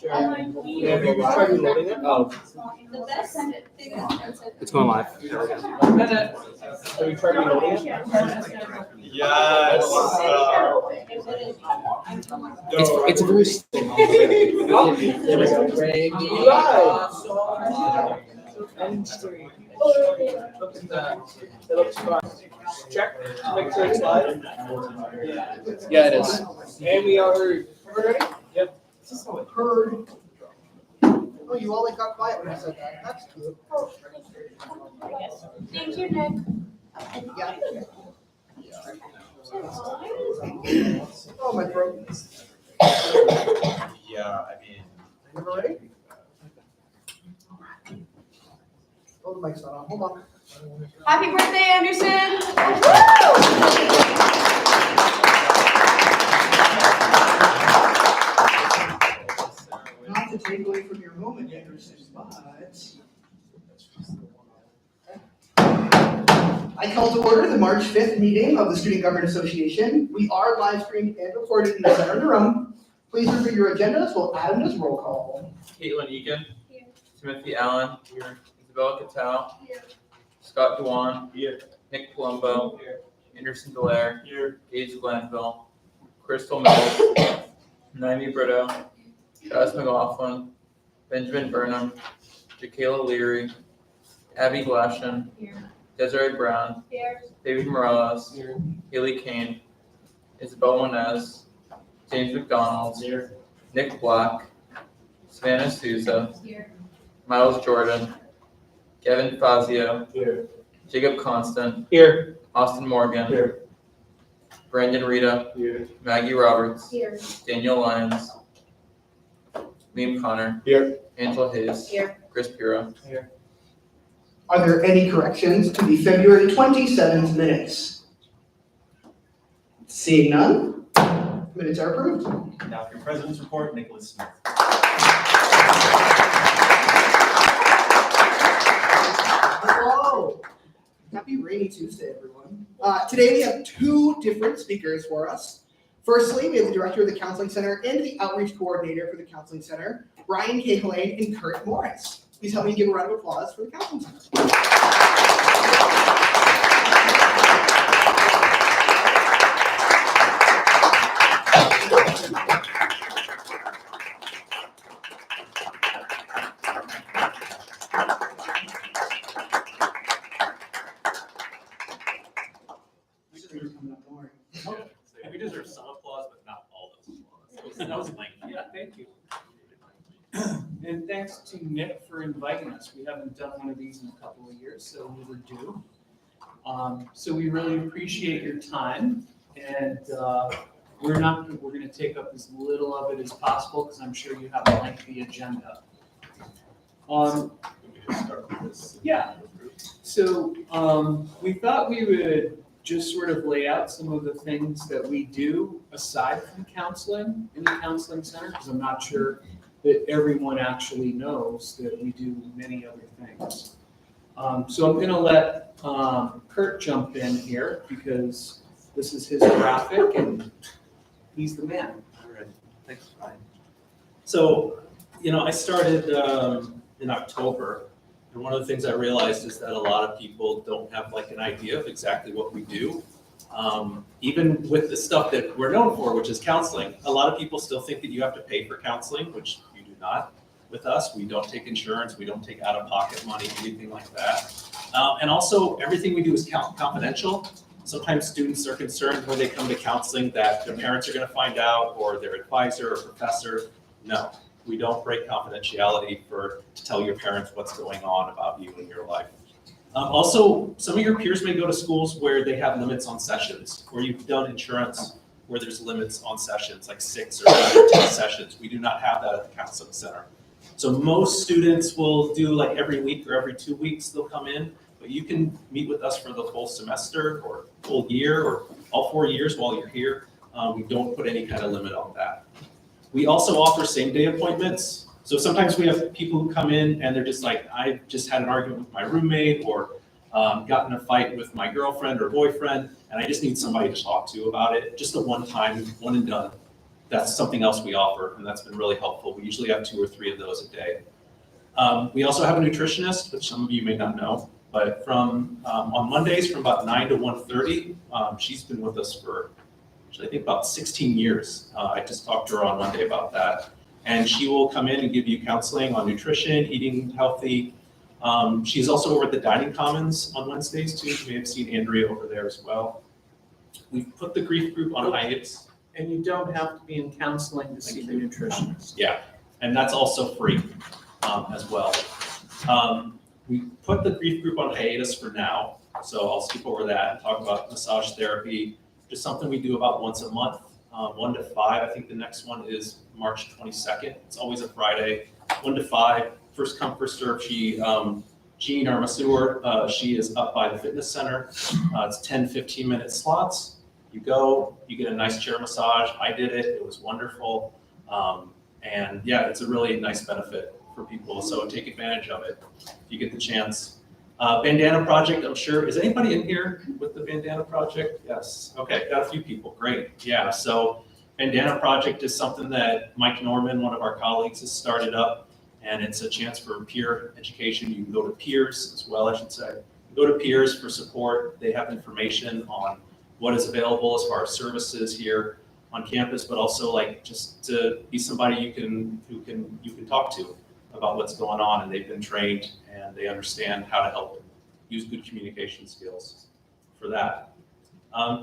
Yeah, have you tried reloading it? Oh. It's going live. Have you tried reloading it? Yes. It's a very Look at that. It looks fun. Check. Make sure it's live. Yeah, it is. And we are ready? Yep. Heard. Oh, you all like got quiet when I said that. That's good. Thank you, Nick. Yeah. Oh, my throat. Yeah, I mean. Everyone ready? Oh, the mic's not on. Hold on. Happy birthday, Anderson. Not to take away from your moment, Anderson, but I call to order the March 5th meeting of the Student Government Association. We are live streamed and recorded in the center of the room. Please review your agendas. We'll add them as roll call. Caitlin Egan. Here. Timothy Allen. Here. Isabella Cattell. Here. Scott Dewan. Here. Nick Palumbo. Here. Anderson Delaire. Here. Gage Glanville. Crystal Mills. Naomi Brito. Travis McLaughlin. Benjamin Burnham. Jaquela Leary. Abby Glashen. Here. Desiree Brown. Here. David Morales. Here. Haley Kane. Isabel Moniz. James McDonald. Here. Nick Black. Savannah Souza. Here. Miles Jordan. Kevin Fazio. Here. Jacob Constant. Here. Austin Morgan. Here. Brandon Rita. Here. Maggie Roberts. Here. Daniel Lyons. Liam Connor. Here. Angela Hayes. Here. Chris Piro. Are there any corrections to the February 27th minutes? Seeing none, minutes are approved. Now for your president's report, Nicholas Smith. Hello. Happy rainy Tuesday, everyone. Today we have two different speakers for us. Firstly, we have the director of the Counseling Center and the outreach coordinator for the Counseling Center, Brian Cahillane and Kurt Morris. Please help me give a round of applause for the Counseling Center. We deserve some applause, but not all those applause. That was lengthy. Yeah, thank you. And thanks to Nick for inviting us. We haven't done one of these in a couple of years, so we were due. So we really appreciate your time, and we're going to take up as little of it as possible because I'm sure you have a lengthy agenda. Yeah. So we thought we would just sort of lay out some of the things that we do aside from counseling in the Counseling Center, because I'm not sure that everyone actually knows that we do many other things. So I'm going to let Kurt jump in here because this is his graphic and he's the man. All right, thanks, Brian. So, I started in October, and one of the things I realized is that a lot of people don't have like an idea of exactly what we do. Even with the stuff that we're known for, which is counseling, a lot of people still think that you have to pay for counseling, which you do not with us. We don't take insurance, we don't take out-of-pocket money, anything like that. And also, everything we do is confidential. Sometimes students are concerned when they come to counseling that their parents are going to find out or their advisor or professor. No, we don't break confidentiality to tell your parents what's going on about you in your life. Also, some of your peers may go to schools where they have limits on sessions, or you've done insurance where there's limits on sessions, like 6 or 9 or 10 sessions. We do not have that at the Counseling Center. So most students will do like every week or every 2 weeks they'll come in, but you can meet with us for the full semester or full year or all 4 years while you're here. We don't put any kind of limit on that. We also offer same-day appointments. So sometimes we have people who come in and they're just like, I just had an argument with my roommate or got in a fight with my girlfriend or boyfriend, and I just need somebody to talk to about it. Just a one-time, one and done. that's something else we offer, and that's been really helpful. We usually have 2 or 3 of those a day. We also have a nutritionist, which some of you may not know, but from on Mondays from about 9 to 1:30, she's been with us for actually I think about 16 years. I just talked to her on Monday about that. And she will come in and give you counseling on nutrition, eating healthy. She's also over at the Dining Commons on Wednesdays too. You may have seen Andrea over there as well. We've put the grief group on hiatus. And you don't have to be in counseling to see the nutritionist. Yeah, and that's also free as well. We put the grief group on hiatus for now, so I'll skip over that and talk about massage therapy, just something we do about once a month, 1 to 5. I think the next one is March 22nd. It's always a Friday, 1 to 5. First come, first serve. Jean, our masseur, she is up by the fitness center. It's 10, 15-minute slots. You go, you get a nice chair massage. I did it. It was wonderful. And yeah, it's a really nice benefit for people. So take advantage of it if you get the chance. Bandana Project, I'm sure. Is anybody in here with the Bandana Project? Yes. Okay, got a few people. Great. Yeah, so Bandana Project is something that Mike Norman, one of our colleagues, has started up. And it's a chance for peer education. You can go to peers as well, I should say. Go to peers for support. They have information on what is available as far as services here on campus, but also like just to be somebody you can talk to about what's going on, and they've been trained and they understand how to help use good communication skills for that.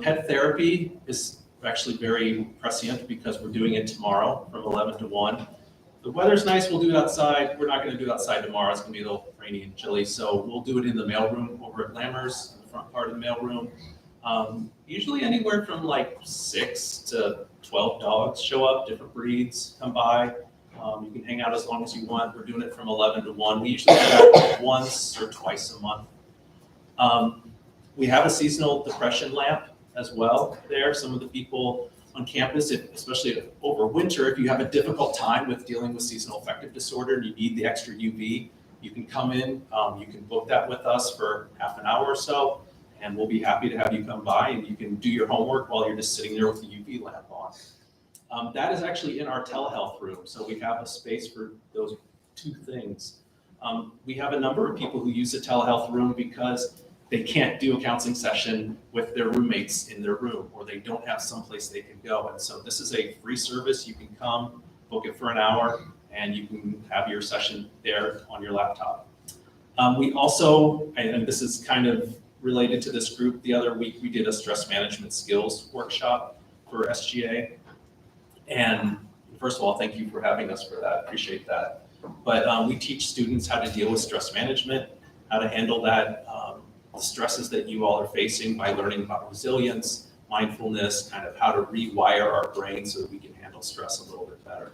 Pet therapy is actually very prescient because we're doing it tomorrow from 11 to 1. The weather's nice, we'll do it outside. We're not gonna do it outside tomorrow. It's gonna be a little rainy and chilly, so we'll do it in the mailroom over at Lammers, in the front part of the mailroom. Usually anywhere from like 6 to 12 dogs show up, different breeds come by. You can hang out as long as you want. We're doing it from 11 to 1. We usually do that once or twice a month. We have a seasonal depression lamp as well there. Some of the people on campus, especially over winter, if you have a difficult time with dealing with seasonal affective disorder and you need the extra UV, you can come in, you can book that with us for half an hour or so, and we'll be happy to have you come by and you can do your homework while you're just sitting there with the UV lamp on. That is actually in our telehealth room, so we have a space for those 2 things. We have a number of people who use the telehealth room because they can't do a counseling session with their roommates in their room, or they don't have someplace they can go. And so this is a free service. You can come, book it for an hour, and you can have your session there on your laptop. We also, and this is kind of related to this group, the other week we did a stress management skills workshop for SGA. And first of all, thank you for having us for that. Appreciate that. But we teach students how to deal with stress management, how to handle that, the stresses that you all are facing by learning about resilience, mindfulness, kind of how to rewire our brain so that we can handle stress a little bit better.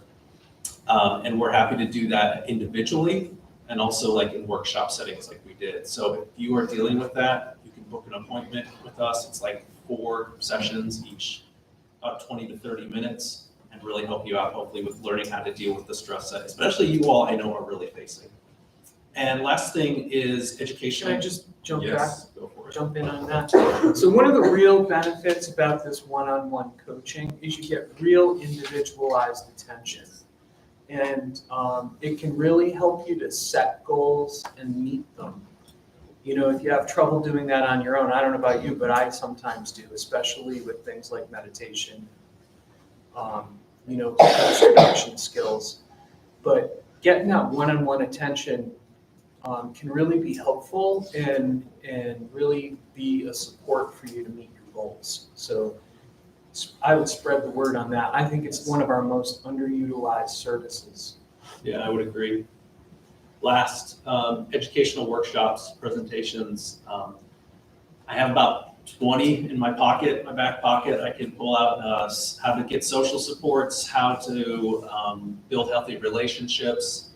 And we're happy to do that individually and also like in workshop settings like we did. So if you are dealing with that, you can book an appointment with us. It's like 4 sessions each, about 20 to 30 minutes, and really help you out hopefully with learning how to deal with the stress that especially you all I know are really facing. And last thing is education. Can I just jump back? Yes, go for it. Jump in on that. So one of the real benefits about this one-on-one coaching is you get real individualized attention. And it can really help you to set goals and meet them. You know, if you have trouble doing that on your own, I don't know about you, but I sometimes do, especially with things like meditation, stress reduction skills. But getting that one-on-one attention can really be helpful and really be a support for you to meet your goals. So I would spread the word on that. I think it's one of our most underutilized services. Yeah, I would agree. Last, educational workshops, presentations. I have about 20 in my pocket, my back pocket. I can pull out how to get social supports, how to build healthy relationships,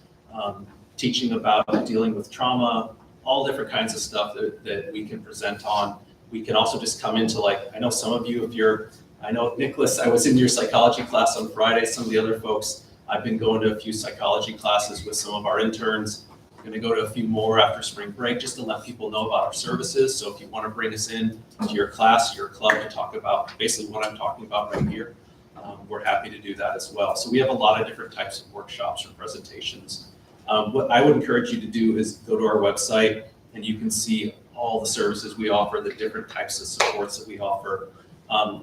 teaching about dealing with trauma, all different kinds of stuff that we can present on. We can also just come into I know some of you, I know Nicholas, I was in your psychology class on Friday. Some of the other folks, I've been going to a few psychology classes with some of our interns. I'm going to go to a few more after spring break just to let people know about our services. So if you want to bring us in to your class, your club to talk about basically what I'm talking about right here, we're happy to do that as well. So we have a lot of different types of workshops or presentations. What I would encourage you to do is go to our website and you can see all the services we offer, the different types of supports that we offer.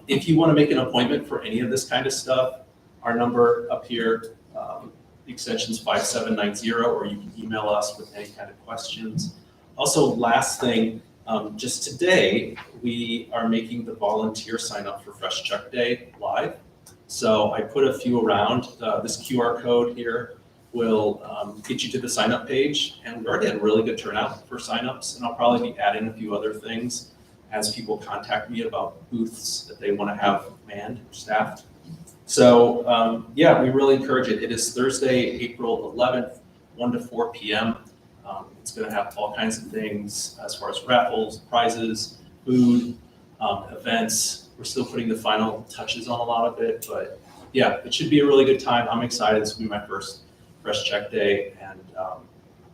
If you want to make an appointment for any of this kind of stuff, our number up here, the extension's 5790, or you can email us with any kind of questions. Also, last thing, just today, we are making the volunteer sign up for Fresh Check Day live. So I put a few around. This QR code here will get you to the sign up page, and we already had a really good turnout for signups, and I'll probably be adding a few other things as people contact me about booths that they want to have manned or staffed. So yeah, we really encourage it. It is Thursday, April 11th, 1 to 4 p.m. It's going to have all kinds of things as far as raffles, prizes, food, events. We're still putting the final touches on a lot of it, but yeah, it should be a really good time. I'm excited. This will be my first Fresh Check Day, and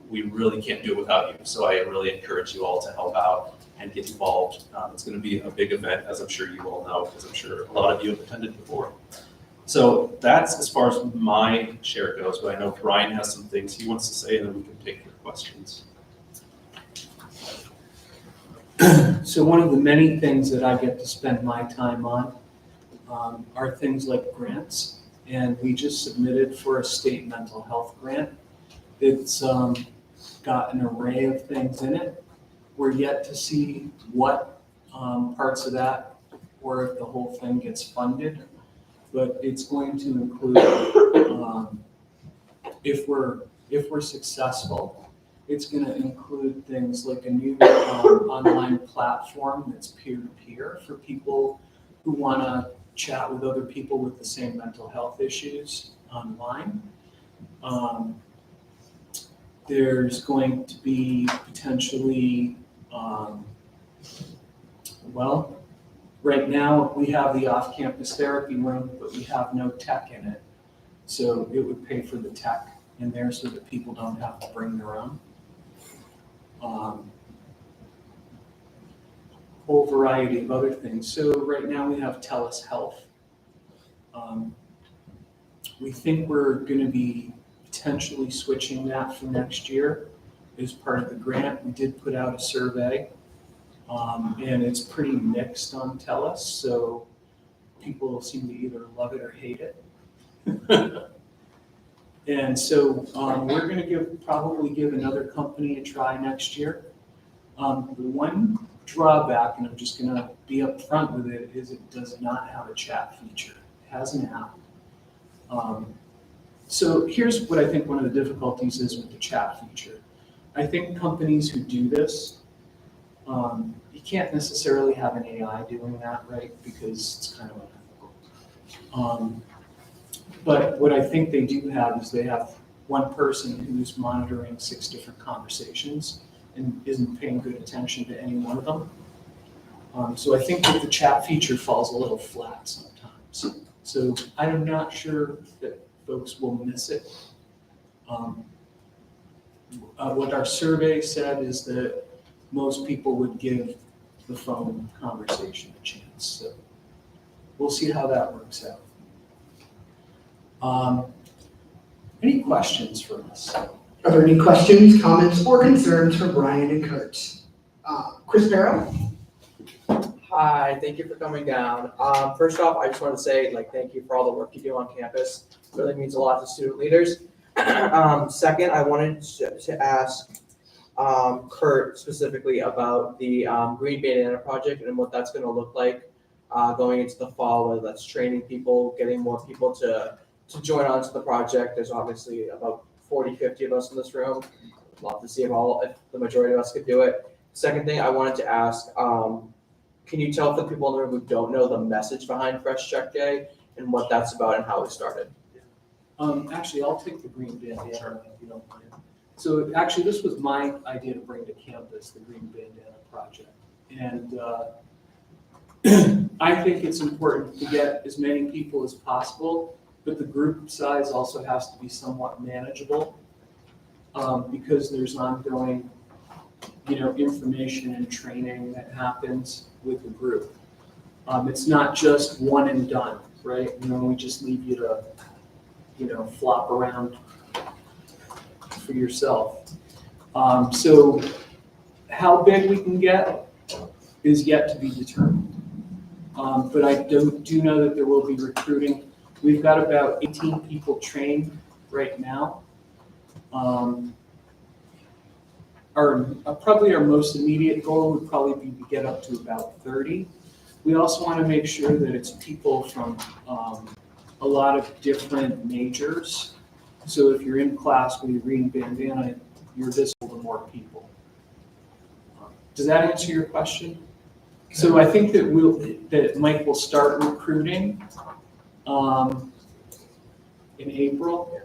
we really can't do it without you. So I really encourage you all to help out and get involved. It's going to be a big event, as I'm sure you all know, because I'm sure a lot of you have attended before. So that's as far as my share goes, but I know Brian has some things he wants to say, and then we can take your questions. So one of the many things that I get to spend my time on are things like grants. And we just submitted for a state mental health grant. It's got an array of things in it. We're yet to see what parts of that or if the whole thing gets funded. But it's going to include, if we're successful, it's going to include things like a new online platform that's peer-to-peer for people who want to chat with other people with the same mental health issues online. There's going to be potentially, well, right now we have the off-campus therapy room, but we have no tech in it. So it would pay for the tech in there so that people don't have to bring their own. Whole variety of other things. So right now we have TELUS Health. We think we're going to be potentially switching that for next year as part of the grant. We did put out a survey, and it's pretty mixed on TELUS. So people seem to either love it or hate it. And so we're going to probably give another company a try next year. The one drawback, and I'm just going to be upfront with it, is it does not have a chat feature. It has an app. So here's what I think one of the difficulties is with the chat feature. I think companies who do this, you can't necessarily have an AI doing that, right? Because it's kind of unethical. But what I think they do have is they have one person who's monitoring 6 different conversations and isn't paying good attention to any one of them. So I think that the chat feature falls a little flat sometimes. So I'm not sure that folks will miss it. What our survey said is that most people would give the phone conversation a chance. So we'll see how that works out. Any questions for us? Are there any questions, comments, or concerns for Brian and Kurt? Chris Barrow? Hi, thank you for coming down. First off, I just want to say, thank you for all the work you do on campus. It really means a lot to student leaders. Second, I wanted to ask Kurt specifically about the Green Bandana project and what that's going to look like going into the fall, whether that's training people, getting more people to join onto the project. There's obviously about 40, 50 of us in this room. I'd love to see if the majority of us could do it. Second thing I wanted to ask, can you tell for the people in the room who don't know the message behind Fresh Check Day and what that's about and how it started? Actually, I'll take the green bandana if you don't mind. So actually, this was my idea to bring to campus, the Green Bandana Project. And I think it's important to get as many people as possible, but the group size also has to be somewhat manageable because there's ongoing, information and training that happens with the group. It's not just one and done. right? And then we just leave you to, flop around for yourself. So how big we can get is yet to be determined. But I do know that there will be recruiting. We've got about 18 people trained right now. Probably our most immediate goal would probably be to get up to about 30. We also want to make sure that it's people from a lot of different majors. So if you're in class with your green bandana, you're visible to more people. Does that answer your question? So I think that Mike will start recruiting in April,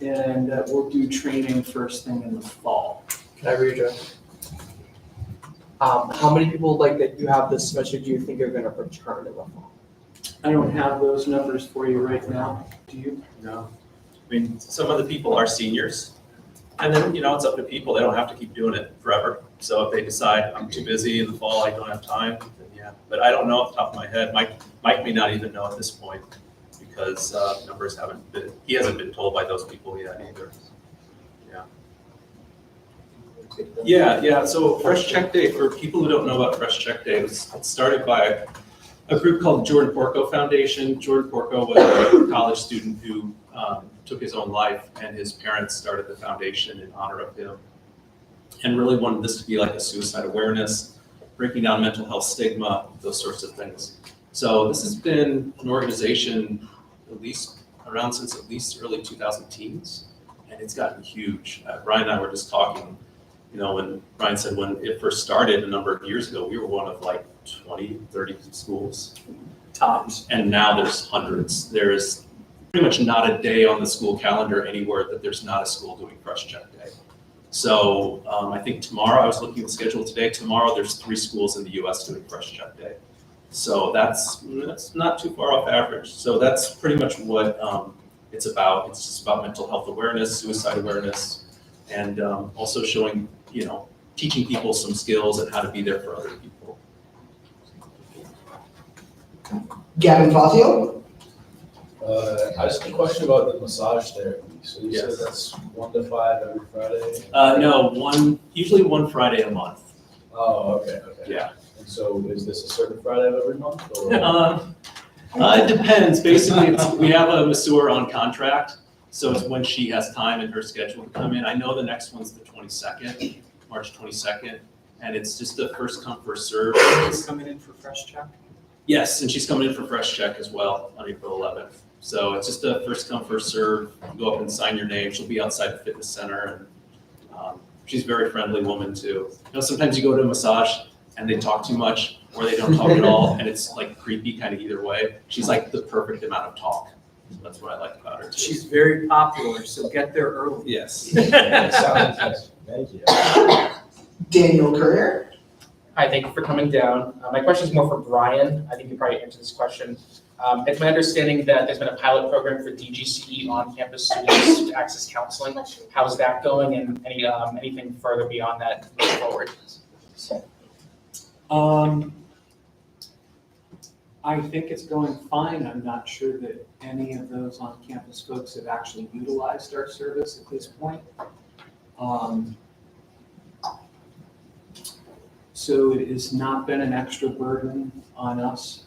and that we'll do training first thing in the fall. Can I read you? How many people like that you have this semester do you think are gonna return in the fall? I don't have those numbers for you right now. Do you? No. I mean, some of the people are seniors. And then, it's up to people. They don't have to keep doing it forever. So if they decide I'm too busy in the fall, I don't have time, then yeah. But I don't know off the top of my head. Mike may not even know at this point because numbers he hasn't been told by those people yet either. Yeah. So Fresh Check Day, for people who don't know about Fresh Check Day, it's started by a group called Jordan Porco Foundation. Jordan Porco was a college student who took his own life, and his parents started the foundation in honor of him, and really wanted this to be like a suicide awareness, breaking down mental health stigma, those sorts of things. So this has been an organization at least around since at least early 2010s, and it's gotten huge. Brian and I were just talking, when Brian said when it first started a number of years ago, we were one of like 20, 30 schools tops, and now there's hundreds. There's pretty much not a day on the school calendar anywhere that there's not a school doing Fresh Check Day. So I think tomorrow, I was looking at the schedule today, tomorrow there's 3 schools in the US doing Fresh Check Day. So that's not too far off average. So that's pretty much what it's about. It's just about mental health awareness, suicide awareness, and also showing, teaching people some skills and how to be there for other people. Gavin Fazio? I just have a question about the massage therapy. So you said that's 1 to 5 every Friday? No, usually one Friday a month. Oh, okay. Yeah. And so is this a certain Friday of every month? Or? It depends. Basically, we have a masseur on contract, so it's when she has time in her schedule to come in. I know the next one's the 22nd, March 22nd, and it's just a first come, first serve. She's coming in for Fresh Check? Yes, and she's coming in for Fresh Check as well on April 11th. So it's just a first come, first serve. You go up and sign your name. She'll be outside the fitness center, and she's a very friendly woman too. Sometimes you go to a massage and they talk too much, or they don't talk at all, and it's like creepy kind of either way. She's like the perfect amount of talk. So that's what I like about her too. She's very popular, so get there early. Yes. Thank you. Daniel Courier? Hi, thank you for coming down. My question is more for Brian. I think you probably answered this question. It's my understanding that there's been a pilot program for DGCE on-campus students to access counseling. How's that going, and anything further beyond that moving forward? I think it's going fine. I'm not sure that any of those on-campus folks have actually utilized our service at this point. So it has not been an extra burden on us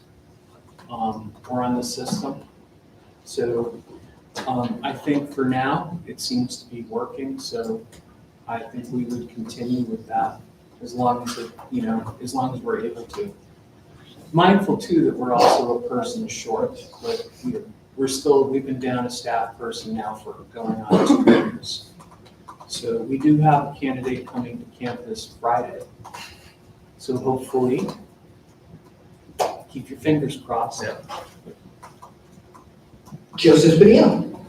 or on the system. So I think for now, it seems to be working. So I think we would continue with that as long as as long as we're able to. Mindful too that we're also a person short, but we've been down a staff person now for going on 2 years. So we do have a candidate coming to campus Friday. So hopefully, keep your fingers crossed. Yeah. Joseph Benio?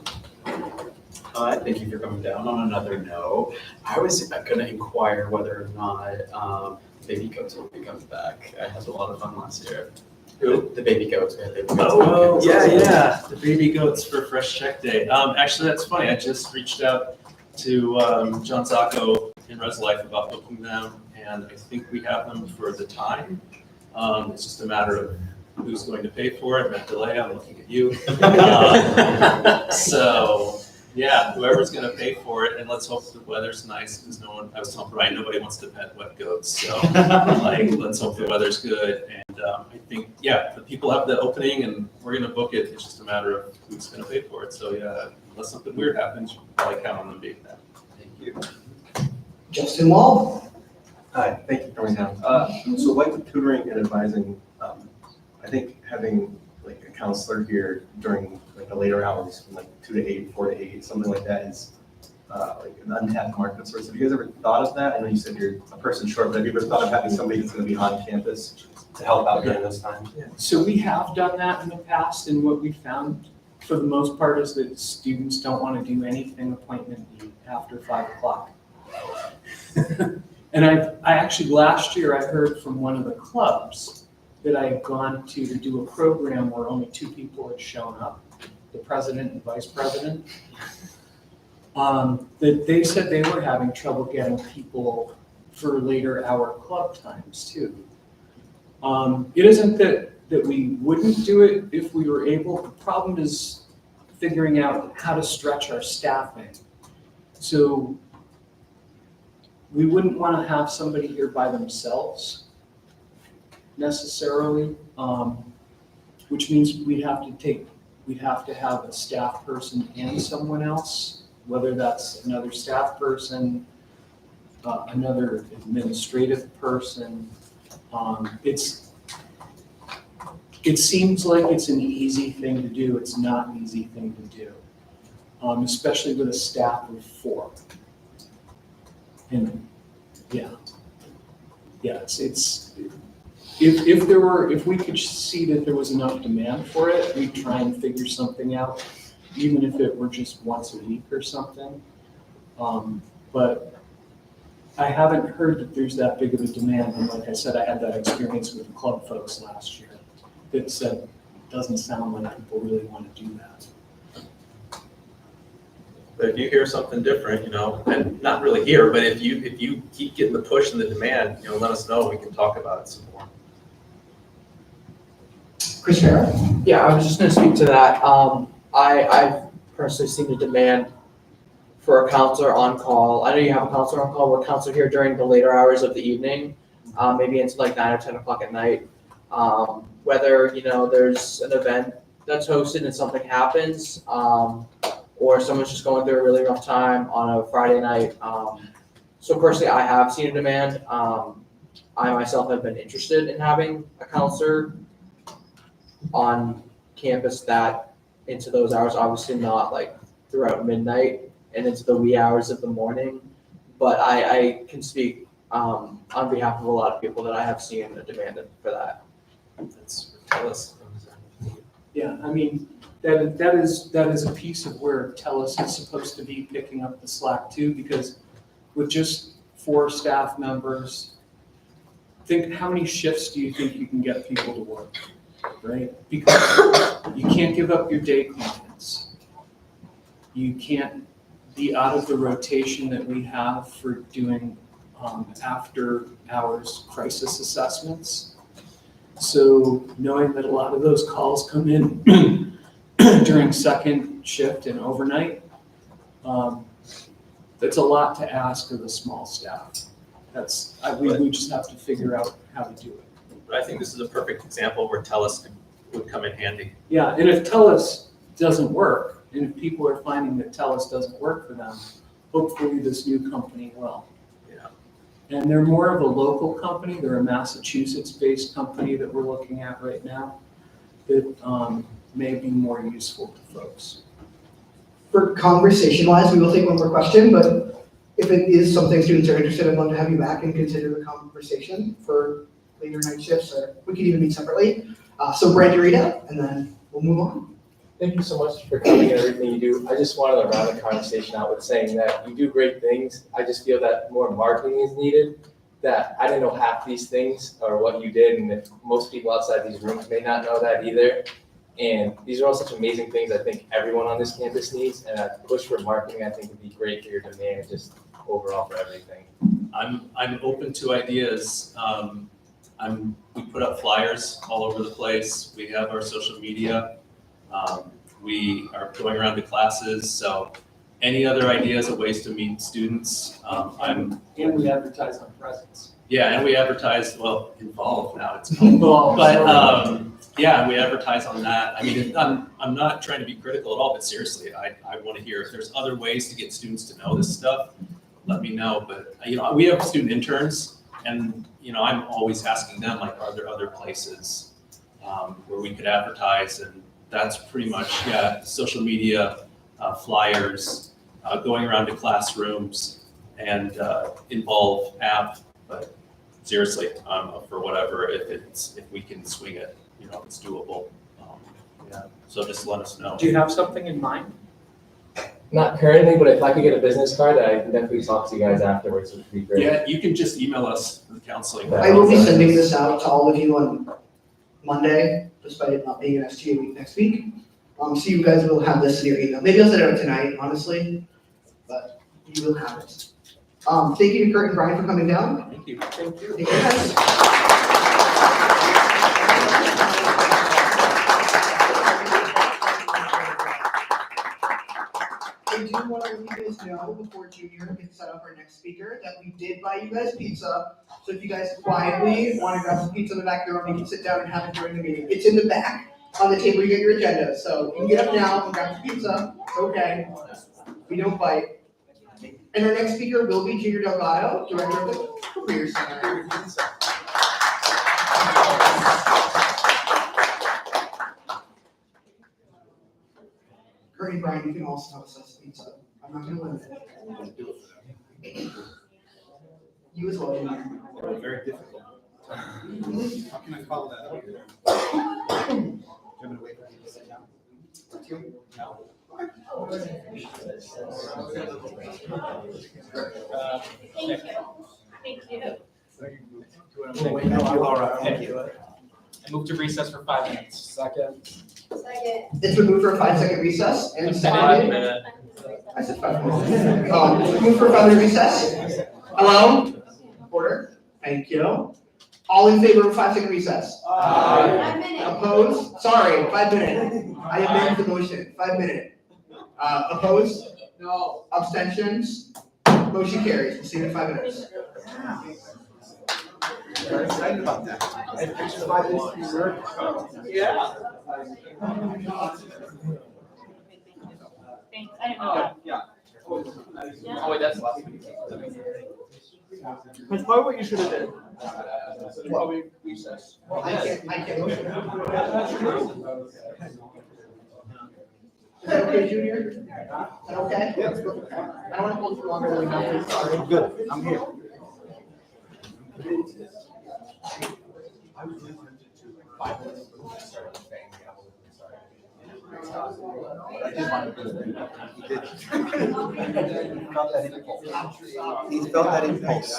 Hi, thank you for coming down. On another note, I was going to inquire whether or not baby goats will be coming back. I had a lot of fun last year. Who? The baby goats. We had baby goats. Oh, yeah, the baby goats for Fresh Check Day. Actually, that's funny. I just reached out to John Zacco in Res Life about booking them, and I think we have them for the time. It's just a matter of who's going to pay for it. Matt DeLay, I'm looking at you. So, yeah, whoever's gonna pay for it, and let's hope the weather's nice, because I was telling Brian, nobody wants to pet wet goats, so, like, let's hope the weather's good, and, I think, yeah, the people have the opening, and we're gonna book it, it's just a matter of who's gonna pay for it, so, yeah, unless something weird happens, you can probably count on them being there. Thank you. Justin Wall. Hi, thank you for coming down. So like with tutoring and advising, I think having like a counselor here during like the later hours, from like 2 to 8, 4 to 8, something like that is like an untapped market source. Have you guys ever thought of that? I know you said you're a person short, but have you ever thought of having somebody that's going to be on campus to help out during those times? So we have done that in the past, and what we found for the most part is that students don't want to do anything appointment after 5 o'clock. And I actually, last year, I heard from one of the clubs that I had gone to do a program where only 2 people had shown up, the president and vice president. That they said they were having trouble getting people for later hour club times too. It isn't that we wouldn't do it if we were able. The problem is figuring out how to stretch our staffing. So we wouldn't want to have somebody here by themselves necessarily, which means we'd have to have a staff person and someone else, whether that's another staff person, another administrative person. It seems like it's an easy thing to do. It's not an easy thing to do, especially with a staff of 4. And yeah, it's if we could see that there was enough demand for it, we'd try and figure something out, even if it were just once a week or something. But I haven't heard that there's that big of a demand. And like I said, I had that experience with the club folks last year that said it doesn't sound like people really want to do that. But if you hear something different, and not really here, but if you keep getting the push and the demand, let us know, we can talk about it some more. Chris Farah. Yeah, I was just gonna speak to that. I've personally seen the demand for a counselor on call. I know you have a counselor on call, but a counselor here during the later hours of the evening, maybe into like 9 or 10 o'clock at night. Whether, there's an event that's hosted and something happens, or someone's just going through a really rough time on a Friday night. So personally, I have seen a demand. I myself have been interested in having a counselor on campus that into those hours, obviously not like throughout midnight and into the wee hours of the morning. But I can speak on behalf of a lot of people that I have seen a demand for that. Tell us. Yeah, I mean, that is a piece of where TELUS is supposed to be picking up the slack too, because with just 4 staff members, think how many shifts do you think you can get people to work, right? Because you can't give up your day clients. You can't be out of the rotation that we have for doing after hours crisis assessments. So knowing that a lot of those calls come in during second shift and overnight, that's a lot to ask of a small staff. We just have to figure out how to do it. But I think this is a perfect example where TELUS would come in handy. Yeah, and if TELUS doesn't work, and if people are finding that TELUS doesn't work for them, hopefully this new company will. And they're more of a local company. They're a Massachusetts-based company that we're looking at right now that may be more useful to folks. For conversation-wise, we will take one more question, but if it is something students are interested in, I'd love to have you back and consider the conversation for later night shifts, or we could even meet separately. So Brandy Rita, and then we'll move on. Thank you so much for coming and everything you do. I just wanted to round the conversation out with saying that you do great things. I just feel that more marketing is needed, that I didn't know half these things or what you did, and if most people outside these rooms may not know that either. And these are all such amazing things I think everyone on this campus needs, and a push for marketing I think would be great for your demand, just overall for everything. I'm open to ideas. We put up flyers all over the place. We have our social media. We are going around to classes, so any other ideas of ways to meet students, And we advertise on presence. yeah, and we advertise, well, Involve now, it's called. But, yeah, we advertise on that. I mean, I'm not trying to be critical at all, but seriously, I want to hear if there's other ways to get students to know this stuff, let me know. But, we have student interns, and, I'm always asking them, like, are there other places where we could advertise? And that's pretty much, social media, flyers, going around to classrooms, and Involve app. But seriously, for whatever, if we can swing it, if it's doable. So just let us know. Do you have something in mind? Not currently, but if I could get a business card, I can definitely talk to you guys afterwards, which would be great. Yeah, you can just email us the counseling. I will be sending this out to all of you on Monday, despite it not being an SGA week next week. So you guys will have this in your email. Maybe I'll send it out tonight, honestly, but you will have it. Thank you to Kurt and Brian for coming down. Thank you. Thank you guys. I do want to let you guys know before Junior gets set up our next speaker that we did buy you guys pizza. So if you guys quietly want to grab some pizza in the back there, you can sit down and have it during the meeting. It's in the back on the table you get your agenda. So you can get up now and grab some pizza. It's okay. We don't bite. And our next speaker will be Junior Delgado, Director of the Career Center. Kurt and Brian, you can also have a slice of pizza. I'm not gonna limit it. You as well, Junior. Very difficult. How can I follow that up? Do you want me to wait for you to sit down? No. Thank you. All right, thank you. I move to recess for 5 minutes. Second. Second. It's been moved for a 5-second recess and 5 seconded. minute. I said 5 minutes. Move for a 5-minute recess. Hello? Order. Thank you. All in favor of a 5-second recess? 5 minutes. Opposed? Sorry, 5 minute. I amend the motion. 5 minute. Opposed? No. Abstentions? Motion carries. We'll see you in 5 minutes. Very excited about that. Yeah. Thanks. I didn't know that. Yeah. Oh, wait, that's last week. That's probably what you should have done. Probably recess. I can't motion. Is that okay, Junior? Is that okay? Yeah. I don't want to hold you longer than we have to. Sorry. Good, I'm here. He felt that impulse.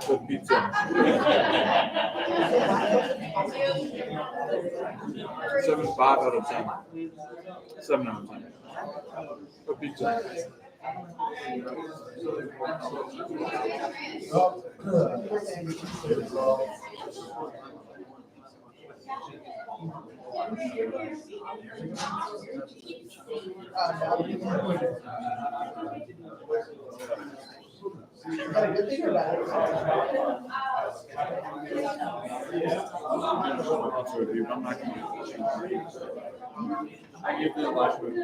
Good pizza. 7.5 out of 10. 7 out of 10. Good pizza. Is that a good thing or bad? I'm not gonna. I give the last one.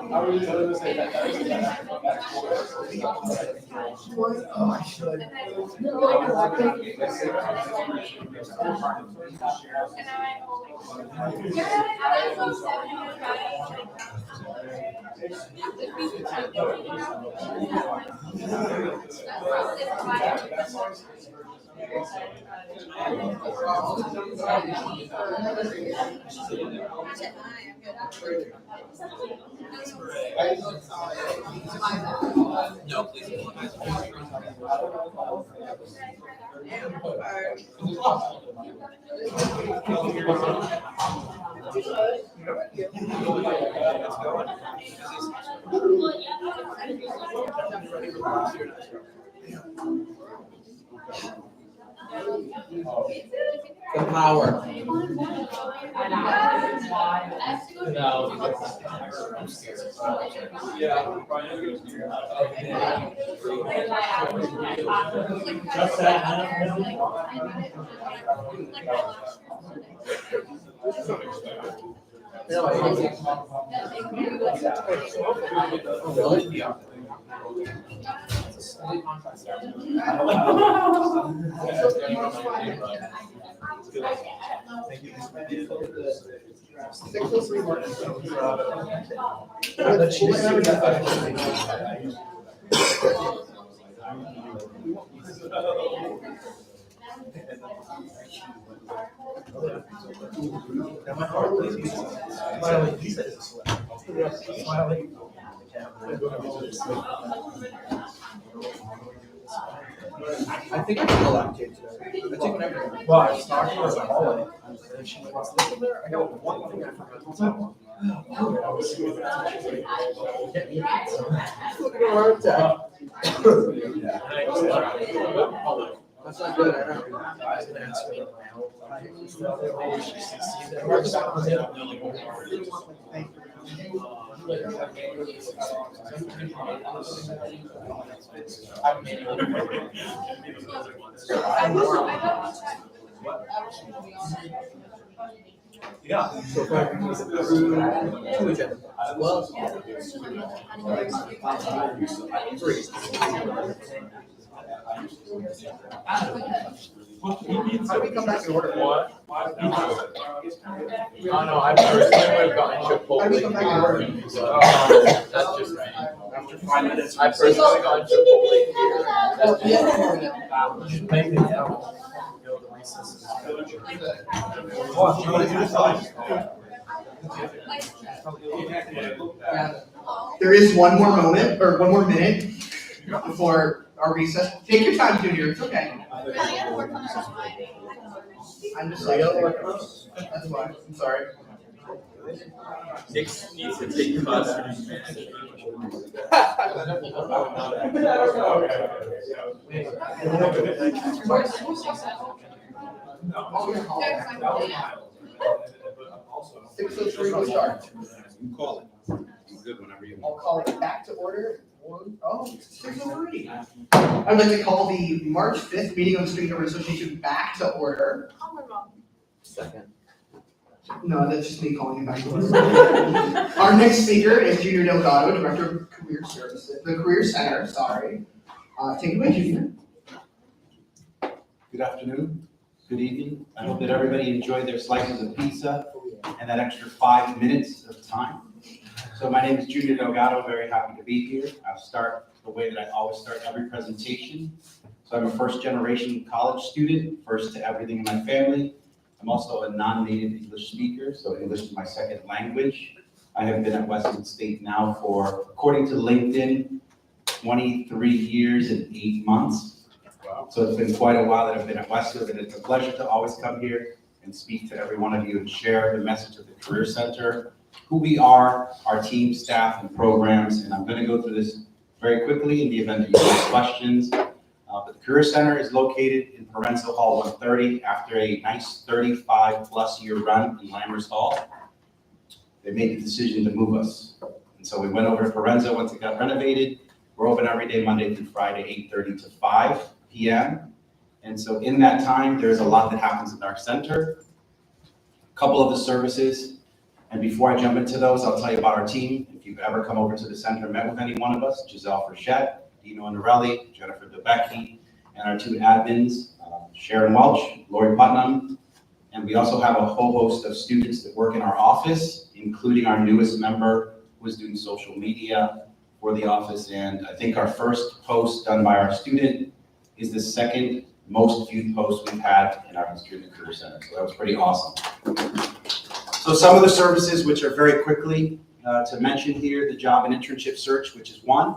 was gonna say that. Oh, I should. No, please. The power. I think I feel that kid today. I think whenever. Well, I was talking about the hallway. And she wants to live there. I got one thing I forgot to tell her. Look at her heart attack. That's not good. I was gonna ask her about my health. Yeah. So far, two agendas. Well, three. How do we come back to order? What? Oh, no, I personally would have gotten Chipotle. How do we come back to order? That's just right. After 5 minutes. I personally got Chipotle here. Thank you. What, you wanna do this? There is one more moment, or one more minute before our recess. Take your time, Junior, it's okay. I'm just like, that's why, I'm sorry. Nick needs to take the bus. Six oh three will start. You call it. It's good whenever you I'll call it back to order. 6:03. I'd like to call the March 5th meeting of the Student Government Association back to order. Second. No, that's just me calling it back to order. Our next speaker is Junior Delgado, Director of Career Services, the Career Center, sorry. Take it away, Junior. Good afternoon, good evening. I hope that everybody enjoyed their slices of pizza and that extra 5 minutes of time. So my name is Junior Delgado, very happy to be here. I'll start the way that I always start every presentation. So I'm a first generation college student, first to everything in my family. I'm also a non-native English speaker, so English is my second language. I have been at Westfield State now for, according to LinkedIn, 23 years and 8 months. Wow. So it's been quite a while that I've been at Westfield, and it's a pleasure to always come here and speak to every one of you and share the message of the Career Center, who we are, our team, staff, and programs. And I'm going to go through this very quickly in the event that you have questions. But the Career Center is located in Parenzo Hall 130 after a nice 35-plus year run in Lammers Hall. They made the decision to move us. And so we went over to Parenzo once it got renovated. We're open every day, Monday through Friday, 8:30 to 5 p.m. And so in that time, there's a lot that happens in our center. A couple of the services And before I jump into those, I'll tell you about our team. If you've ever come over to the center and met with any one of us, Giselle Frechette, Dino Anarelli, Jennifer DeBecke, and our two admins, Sharon Welch, Lori Putnam, and we also have a whole host of students that work in our office, including our newest member who is doing social media for the office. And I think our first post done by our student is the second most viewed post we've had in our history in the Career Center. So that was pretty awesome. So some of the services which are very quickly to mention here, the job and internship search, which is one.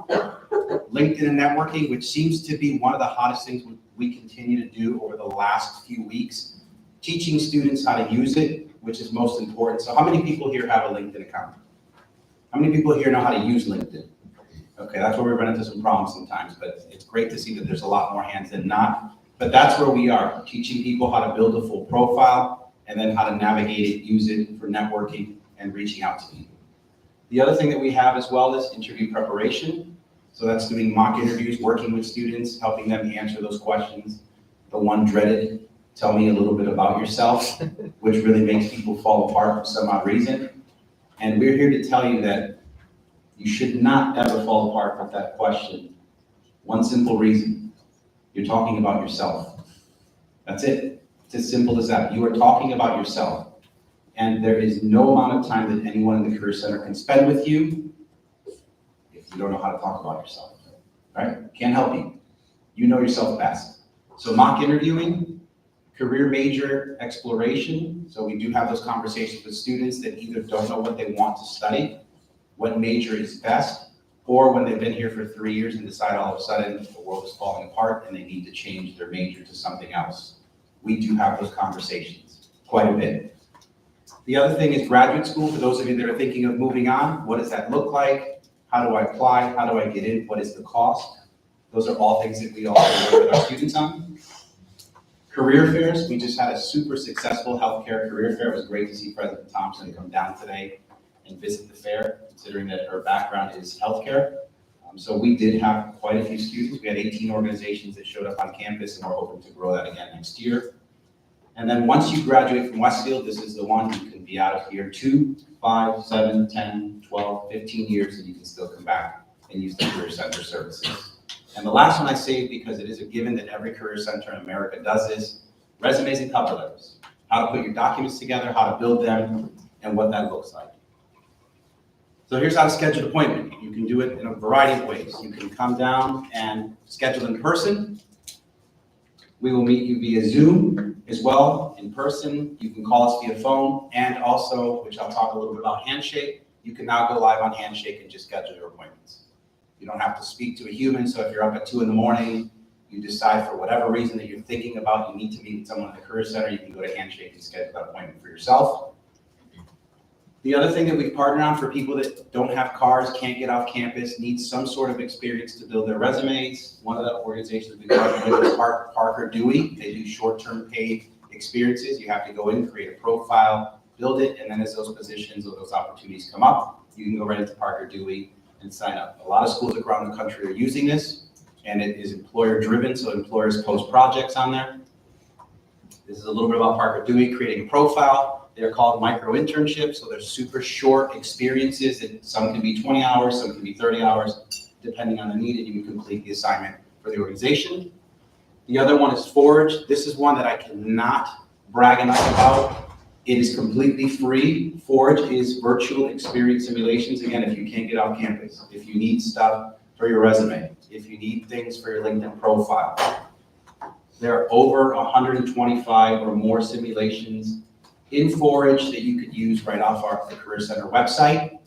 LinkedIn and networking, which seems to be one of the hottest things we continue to do over the last few weeks. Teaching students how to use it, which is most important. So how many people here have a LinkedIn account? How many people here know how to use LinkedIn? Okay, that's where we run into some problems sometimes, but it's great to see that there's a lot more hands than not. But that's where we are, teaching people how to build a full profile and then how to navigate it, use it for networking and reaching out to people. The other thing that we have as well is interview preparation. So that's doing mock interviews, working with students, helping them answer those questions. The one dreaded, tell me a little bit about yourself, which really makes people fall apart for some odd reason. And we're here to tell you that you should not ever fall apart with that question. One simple reason, you're talking about yourself. That's it. It's as simple as that. You are talking about yourself. And there is no amount of time that anyone in the Career Center can spend with you if you don't know how to talk about yourself, right? Can't help you. You know yourself best. So mock interviewing, career major exploration. So we do have those conversations with students that either don't know what they want to study, what major is best, or when they've been here for 3 years and decide all of a sudden the world is falling apart and they need to change their major to something else. We do have those conversations quite a bit. The other thing is graduate school. For those of you that are thinking of moving on, what does that look like? How do I apply? How do I get in? What is the cost? Those are all things that we also work with our students on. Career fairs. We just had a super successful healthcare career fair. It was great to see President Thompson come down today and visit the fair, considering that her background is healthcare. So we did have quite a few students. We had 18 organizations that showed up on campus, and we're hoping to grow that again next year. And then once you graduate from Westfield, this is the one you can be out of here 2, 5, 7, 10, 12, 15 years, and you can still come back and use the Career Center services. And the last one I saved because it is a given that every Career Center in America does this, resumes and cover letters. How to put your documents together, how to build them, and what that looks like. So here's how to schedule an appointment. You can do it in a variety of ways. You can come down and schedule in person. We will meet you via Zoom as well, in person. You can call us via phone, and also, which I'll talk a little bit about, Handshake. You can now go live on Handshake and just schedule your appointments. You don't have to speak to a human, so if you're up at 2 in the morning, you decide for whatever reason that you're thinking about, you need to meet with someone at the Career Center, you can go to Handshake and schedule that appointment for yourself. The other thing that we've partnered on for people that don't have cars, can't get off campus, need some sort of experience to build their resumes, one of the organizations we've partnered with is Parker Dewey. They do short-term paid experiences. You have to go in, create a profile, build it, and then as those positions or those opportunities come up, you can go right into Parker Dewey and sign up. A lot of schools around the country are using this, and it is employer-driven, so employers post projects on there. This is a little bit about Parker Dewey, creating a profile. They're called micro internships, so they're super short experiences that some can be 20 hours, some can be 30 hours, depending on the need, and you can complete the assignment for the organization. The other one is Forge. This is one that I cannot brag enough about. It is completely free. Forge is virtual experience simulations. Again, if you can't get off campus, if you need stuff for your resume, if you need things for your LinkedIn profile. There are over 125 or more simulations in Forge that you could use right off the Career Center website.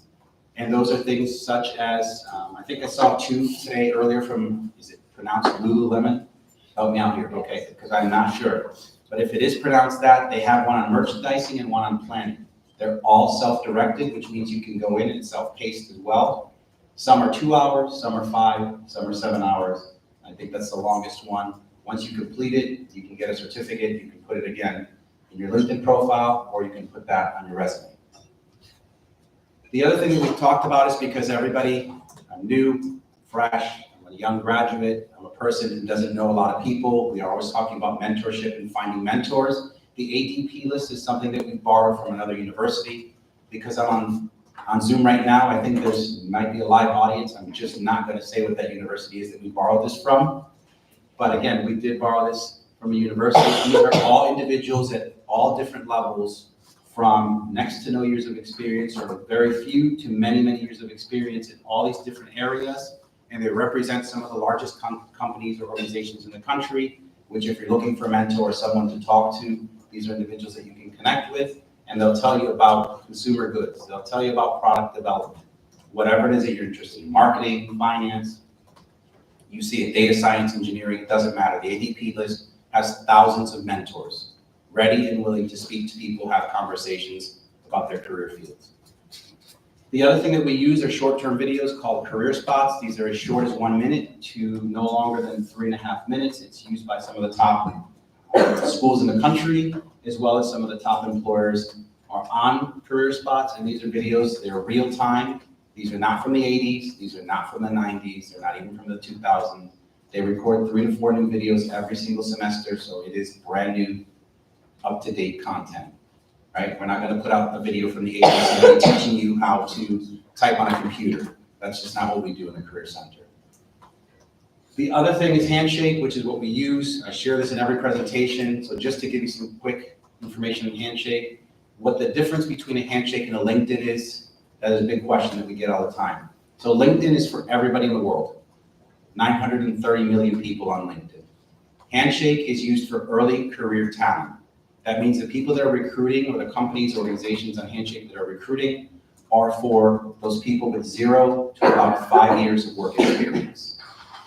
And those are things such as, I think I saw 2 today earlier from, is it pronounced Lululemon? Help me out here, okay, because I'm not sure. But if it is pronounced that, they have one on merchandising and one on planning. They're all self-directed, which means you can go in and self-paced as well. Some are 2 hours, some are 5, some are 7 hours. I think that's the longest one. Once you complete it, you can get a certificate, you can put it again in your LinkedIn profile, or you can put that on your resume. The other thing that we've talked about is because everybody, I'm new, fresh, I'm a young graduate, I'm a person who doesn't know a lot of people. We are always talking about mentorship and finding mentors. The ADP list is something that we borrowed from another university. because I'm on Zoom right now, I think might be a live audience. I'm just not going to say what that university is that we borrowed this from. But again, we did borrow this from a university. These are all individuals at all different levels, from next to no years of experience or very few to many, many years of experience in all these different areas. And they represent some of the largest companies or organizations in the country, which if you're looking for a mentor or someone to talk to, these are individuals that you can connect with, and they'll tell you about consumer goods. They'll tell you about product development, whatever it is that you're interested in, marketing, finance. You see it, data science, engineering, it doesn't matter. The ADP list has thousands of mentors ready and willing to speak to people, have conversations about their career fields. The other thing that we use are short-term videos called career spots. These are as short as 1 minute to no longer than 3.5 minutes. It's used by some of the top schools in the country, as well as some of the top employers are on career spots. And these are videos, they're real time. These are not from the 80s. These are not from the 90s. They're not even from the 2000s. They record 3 to 4 new videos every single semester. So it is brand new, up-to-date content, right? We're not going to put out a video from the 80s teaching you how to type on a computer. That's just not what we do in the Career Center. The other thing is Handshake, which is what we use. I share this in every presentation. So just to give you some quick information on Handshake, what the difference between a Handshake and a LinkedIn is, that is a big question that we get all the time. So LinkedIn is for everybody in the world. 930 million people on LinkedIn. Handshake is used for early career talent. That means the people that are recruiting, or the companies, organizations on Handshake that are recruiting, are for those people with 0 to about 5 years of work experience.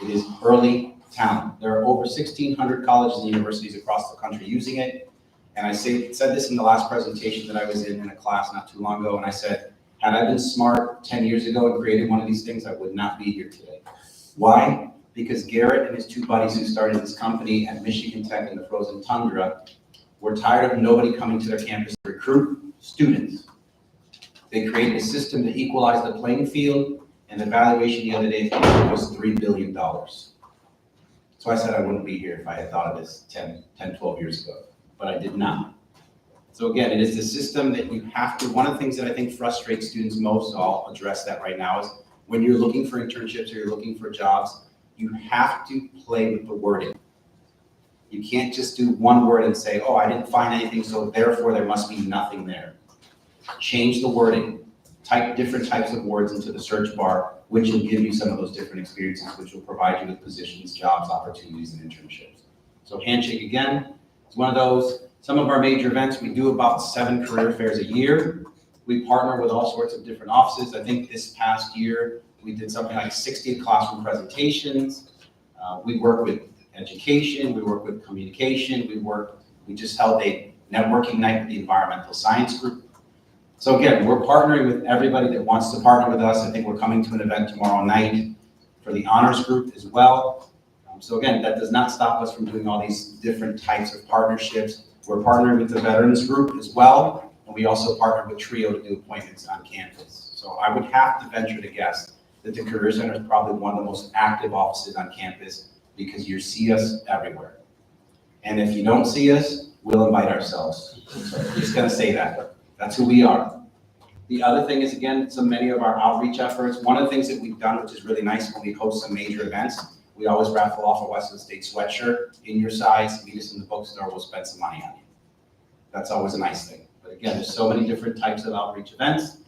It is early talent. There are over 1,600 colleges and universities across the country using it. And I said this in the last presentation that I was in a class not too long ago, and I said, had I been smart 10 years ago and created one of these things, I would not be here today. Why? Because Garrett and his 2 buddies who started this company at Michigan Tech in the frozen tundra were tired of nobody coming to their campus to recruit students. They created a system to equalize the playing field, and the valuation the other day was $3 billion. So I said I wouldn't be here if I had thought of this 10, 12 years ago, but I did not. So again, it is the system that you have to, one of the things that I think frustrates students most, so I'll address that right now, is when you're looking for internships or you're looking for jobs, you have to play with the wording. You can't just do one word and say, oh, I didn't find anything, so therefore there must be nothing there. Change the wording. Type different types of words into the search bar, which will give you some of those different experiences, which will provide you with positions, jobs, opportunities, and internships. So Handshake, again, is one of those. Some of our major events, we do about 7 career fairs a year. We partner with all sorts of different offices. I think this past year, we did something like 60 classroom presentations. We work with education, we work with communication, we just held a networking night with the environmental science group. So again, we're partnering with everybody that wants to partner with us. I think we're coming to an event tomorrow night for the honors group as well. So again, that does not stop us from doing all these different types of partnerships. We're partnering with the veterans group as well, and we also partner with Trio to do appointments on campus. So I would have to venture to guess that the Career Center is probably one of the most active offices on campus, because you see us everywhere. And if you don't see us, we'll invite ourselves. So I'm just gonna say that. That's who we are. The other thing is, again, so many of our outreach efforts, one of the things that we've done, which is really nice when we host some major events, we always raffle off a Westfield State sweatshirt in your size, meet us in the bookstore, we'll spend some money on you. That's always a nice thing. But again, there's so many different types of outreach events.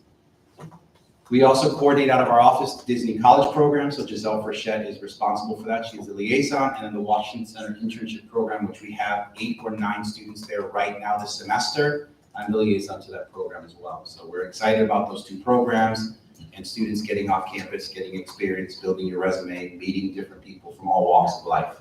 We also coordinate out of our office Disney College program, so Giselle Frechette is responsible for that. She's the liaison, and then the Washington Center internship program, which we have 8 or 9 students there right now this semester. I'm the liaison to that program as well. So we're excited about those 2 programs and students getting off campus, getting experience, building your resume, meeting different people from all walks of life.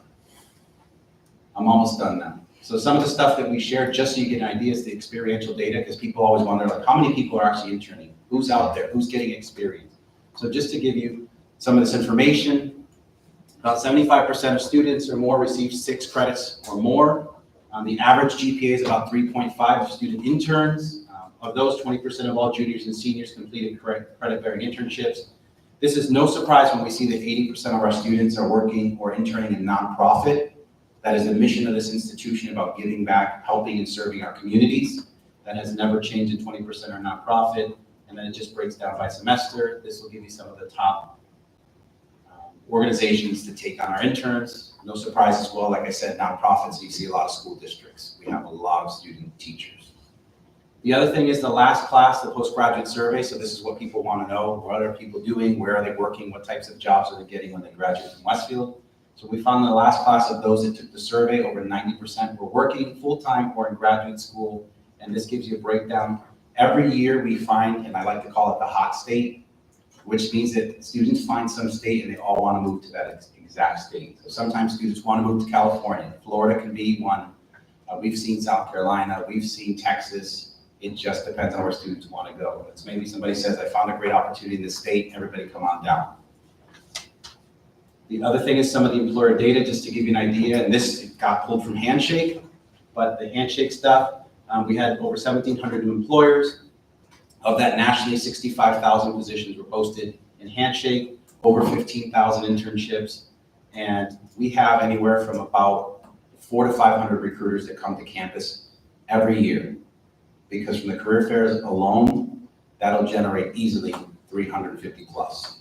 I'm almost done now. So some of the stuff that we share, just so you get an idea, is the experiential data, because people always wonder, like, how many people are actually interning? Who's out there? Who's getting experience? So just to give you some of this information, about 75% of students or more receive 6 credits or more. The average GPA is about 3.5 of student interns. Of those, 20% of all juniors and seniors completed credit-bearing internships. This is no surprise when we see that 80% of our students are working or interning in nonprofit. That is the mission of this institution, about giving back, helping and serving our communities. That has never changed. At 20% are nonprofit. and then it just breaks down by semester. This will give you some of the top organizations to take on our interns. No surprise as well, like I said, nonprofits, you see a lot of school districts. We have a lot of student teachers. The other thing is the last class, the postgraduate survey. So this is what people want to know. What are people doing? Where are they working? What types of jobs are they getting when they graduate from Westfield? So we found in the last class of those that took the survey, over 90% were working full-time or in graduate school. And this gives you a breakdown. Every year we find, and I like to call it the hot state, which means that students find some state and they all want to move to that exact state. So sometimes students want to move to California. Florida can be one. We've seen South Carolina. We've seen Texas. It just depends on where students want to go. It's maybe somebody says, I found a great opportunity in this state. Everybody come on down. The other thing is some of the employer data, just to give you an idea, and this got pulled from Handshake, but the Handshake stuff, we had over 1,700 new employers. Of that, nationally, 65,000 positions were posted in Handshake, over 15,000 internships, and we have anywhere from about 400 to 500 recruiters that come to campus every year. Because from the career fairs alone, that'll generate easily 350 plus.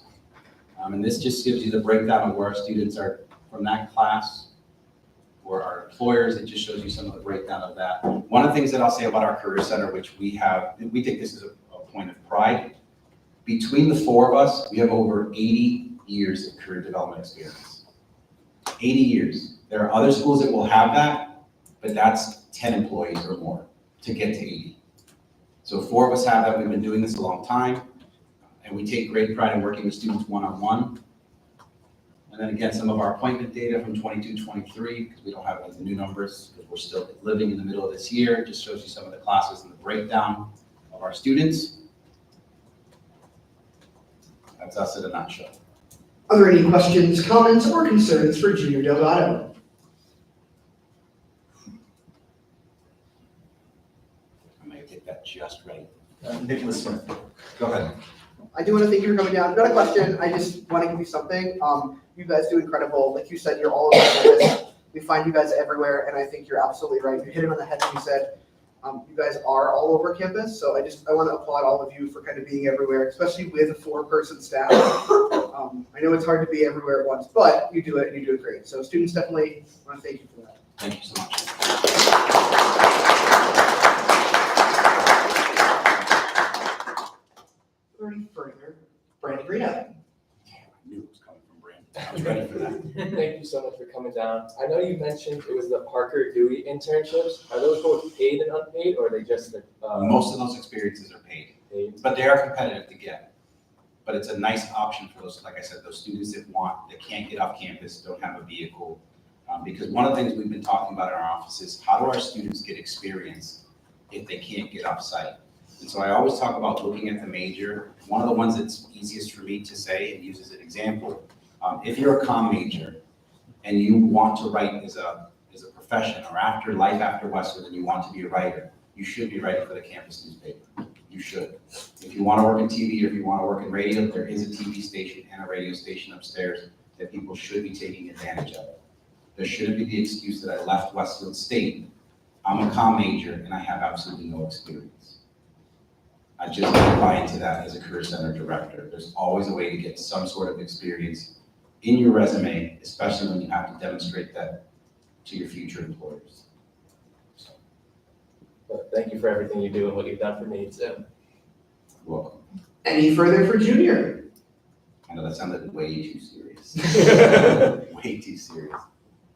And this just gives you the breakdown of where our students are from that class, or our employers. It just shows you some of the breakdown of that. One of the things that I'll say about our career center, which we think this is a point of pride. Between the four of us, we have over 80 years of career development experience. 80 years. There are other schools that will have that, but that's 10 employees or more to get to 80. So four of us have that. We've been doing this a long time, and we take great pride in working with students one-on-one. And then again, some of our appointment data from 22, 23, because we don't have any new numbers, because we're still living in the middle of this year. It just shows you some of the classes and the breakdown of our students. That's us in a nutshell. Are there any questions, comments, or concerns for Junior Delgado? That just right. Nicholas Smith, go ahead. I do want to thank you for coming down. Not a question, I just want to give you something. You guys do incredible. Like you said, you're all over campus. We find you guys everywhere, and I think you're absolutely right. You hit it on the head when you said you guys are all over campus. So I want to applaud all of you for kind of being everywhere, especially with a 4-person staff. I know it's hard to be everywhere at once, but you do it, and you do it great. So students definitely want to thank you for that. Thank you so much. Any further, Brandon Greenup. I knew it was coming from Brandon. I was ready for that. Thank you so much for coming down. I know you mentioned it was the Parker Dewey internships. Are those both paid and unpaid, or are they just Most of those experiences are paid, but they are competitive to get. But it's a nice option for those, like I said, those students that can't get off campus, don't have a vehicle. Because one of the things we've been talking about in our office is how do our students get experience if they can't get off site? And so I always talk about looking at the major. One of the ones that's easiest for me to say and use as an example, if you're a comm major and you want to write as a profession or after life after Westfield and you want to be a writer, you should be writing for the campus newspaper. You should. If you want to work in TV or if you want to work in radio, there is a TV station and a radio station upstairs that people should be taking advantage of. There shouldn't be the excuse that I left Westfield State. I'm a comm major and I have absolutely no experience. I just don't buy into that as a career center director. There's always a way to get some sort of experience in your resume, especially when you have to demonstrate that to your future employers. So, But thank you for everything you do and what you've done for me too. you're welcome. Any further for Junior? I know that sounded way too serious. Way too serious.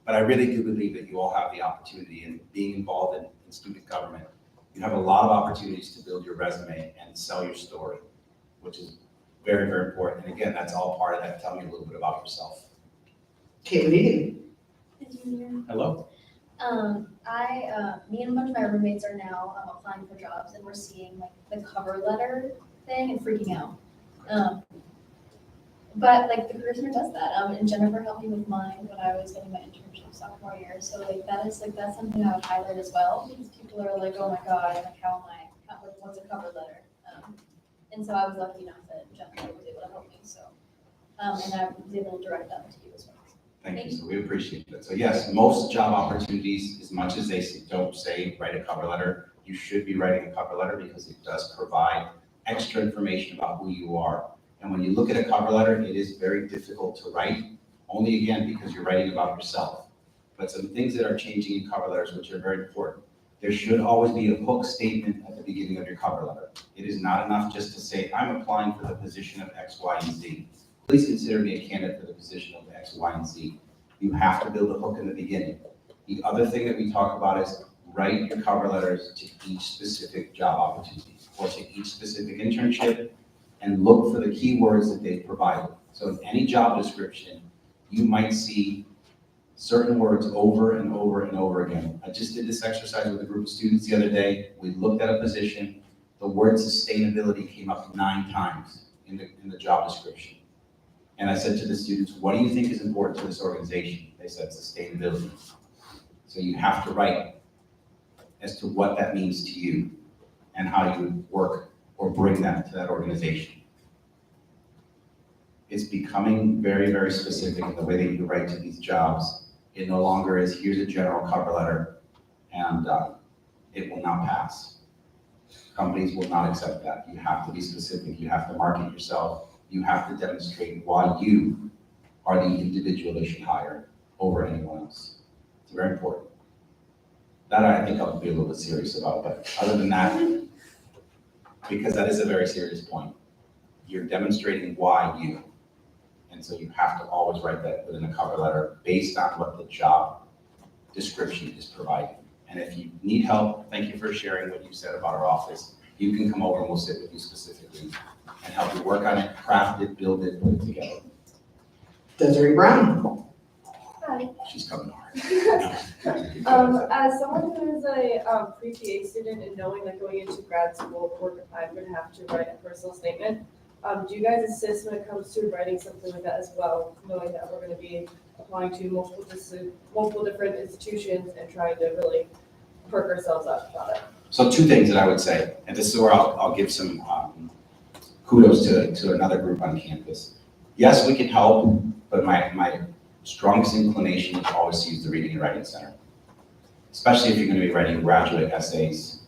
But I really do believe that you all have the opportunity in being involved in student government. You have a lot of opportunities to build your resume and sell your story, which is very, very important. And again, that's all part of that. Tell me a little bit about yourself. Cahillane. Hello. Me and a bunch of my roommates are now applying for jobs, and we're seeing like the cover letter thing and freaking out. But like the career center does that. And Jennifer helped me with mine when I was getting my internship sophomore year. So like that's something I would highlight as well, because people are like, oh my god, like what's a cover letter? And so I was lucky enough that Jennifer was able to help me. So and I was able to direct them to you as well. Thank you. So we appreciate that. So yes, most job opportunities, as much as they don't say write a cover letter, you should be writing a cover letter because it does provide extra information about who you are. And when you look at a cover letter, it is very difficult to write, only again, because you're writing about yourself. But some things that are changing in cover letters, which are very important. There should always be a hook statement at the beginning of your cover letter. It is not enough just to say, I'm applying for the position of X, Y, and Z. Please consider me a candidate for the position of X, Y, and Z. You have to build a hook in the beginning. The other thing that we talk about is write your cover letters to each specific job opportunity or to each specific internship and look for the keywords that they've provided. So in any job description, you might see certain words over and over and over again. I just did this exercise with a group of students the other day. We looked at a position. The word sustainability came up 9 times in the job description. And I said to the students, what do you think is important to this organization? They said sustainability. So you have to write as to what that means to you and how you would work or bring that to that organization. It's becoming very, very specific in the way that you write to these jobs. It no longer is, here's a general cover letter, and it will not pass. Companies will not accept that. You have to be specific. You have to market yourself. You have to demonstrate why you are the individual they should hire over anyone else. It's very important. That I think I'll be a little bit serious about, but other than that, because that is a very serious point, you're demonstrating why you. And so you have to always write that within a cover letter based on what the job description is providing. And if you need help, thank you for sharing what you said about our office. You can come over and we'll sit with you specifically and help you work on it, craft it, build it, put it together. Desiree Brown. Hi. She's coming hard. As someone who is a pre-PA student and knowing that going into grad school, 4 to 5 would have to write a personal statement, do you guys assist when it comes to writing something like that as well, knowing that we're going to be applying to multiple different institutions and trying to really perk ourselves up about it? So 2 things that I would say, and this is where I'll give some kudos to another group on campus. Yes, we can help, but my strongest inclination is always to use the Reading and Writing Center, especially if you're going to be writing graduate essays,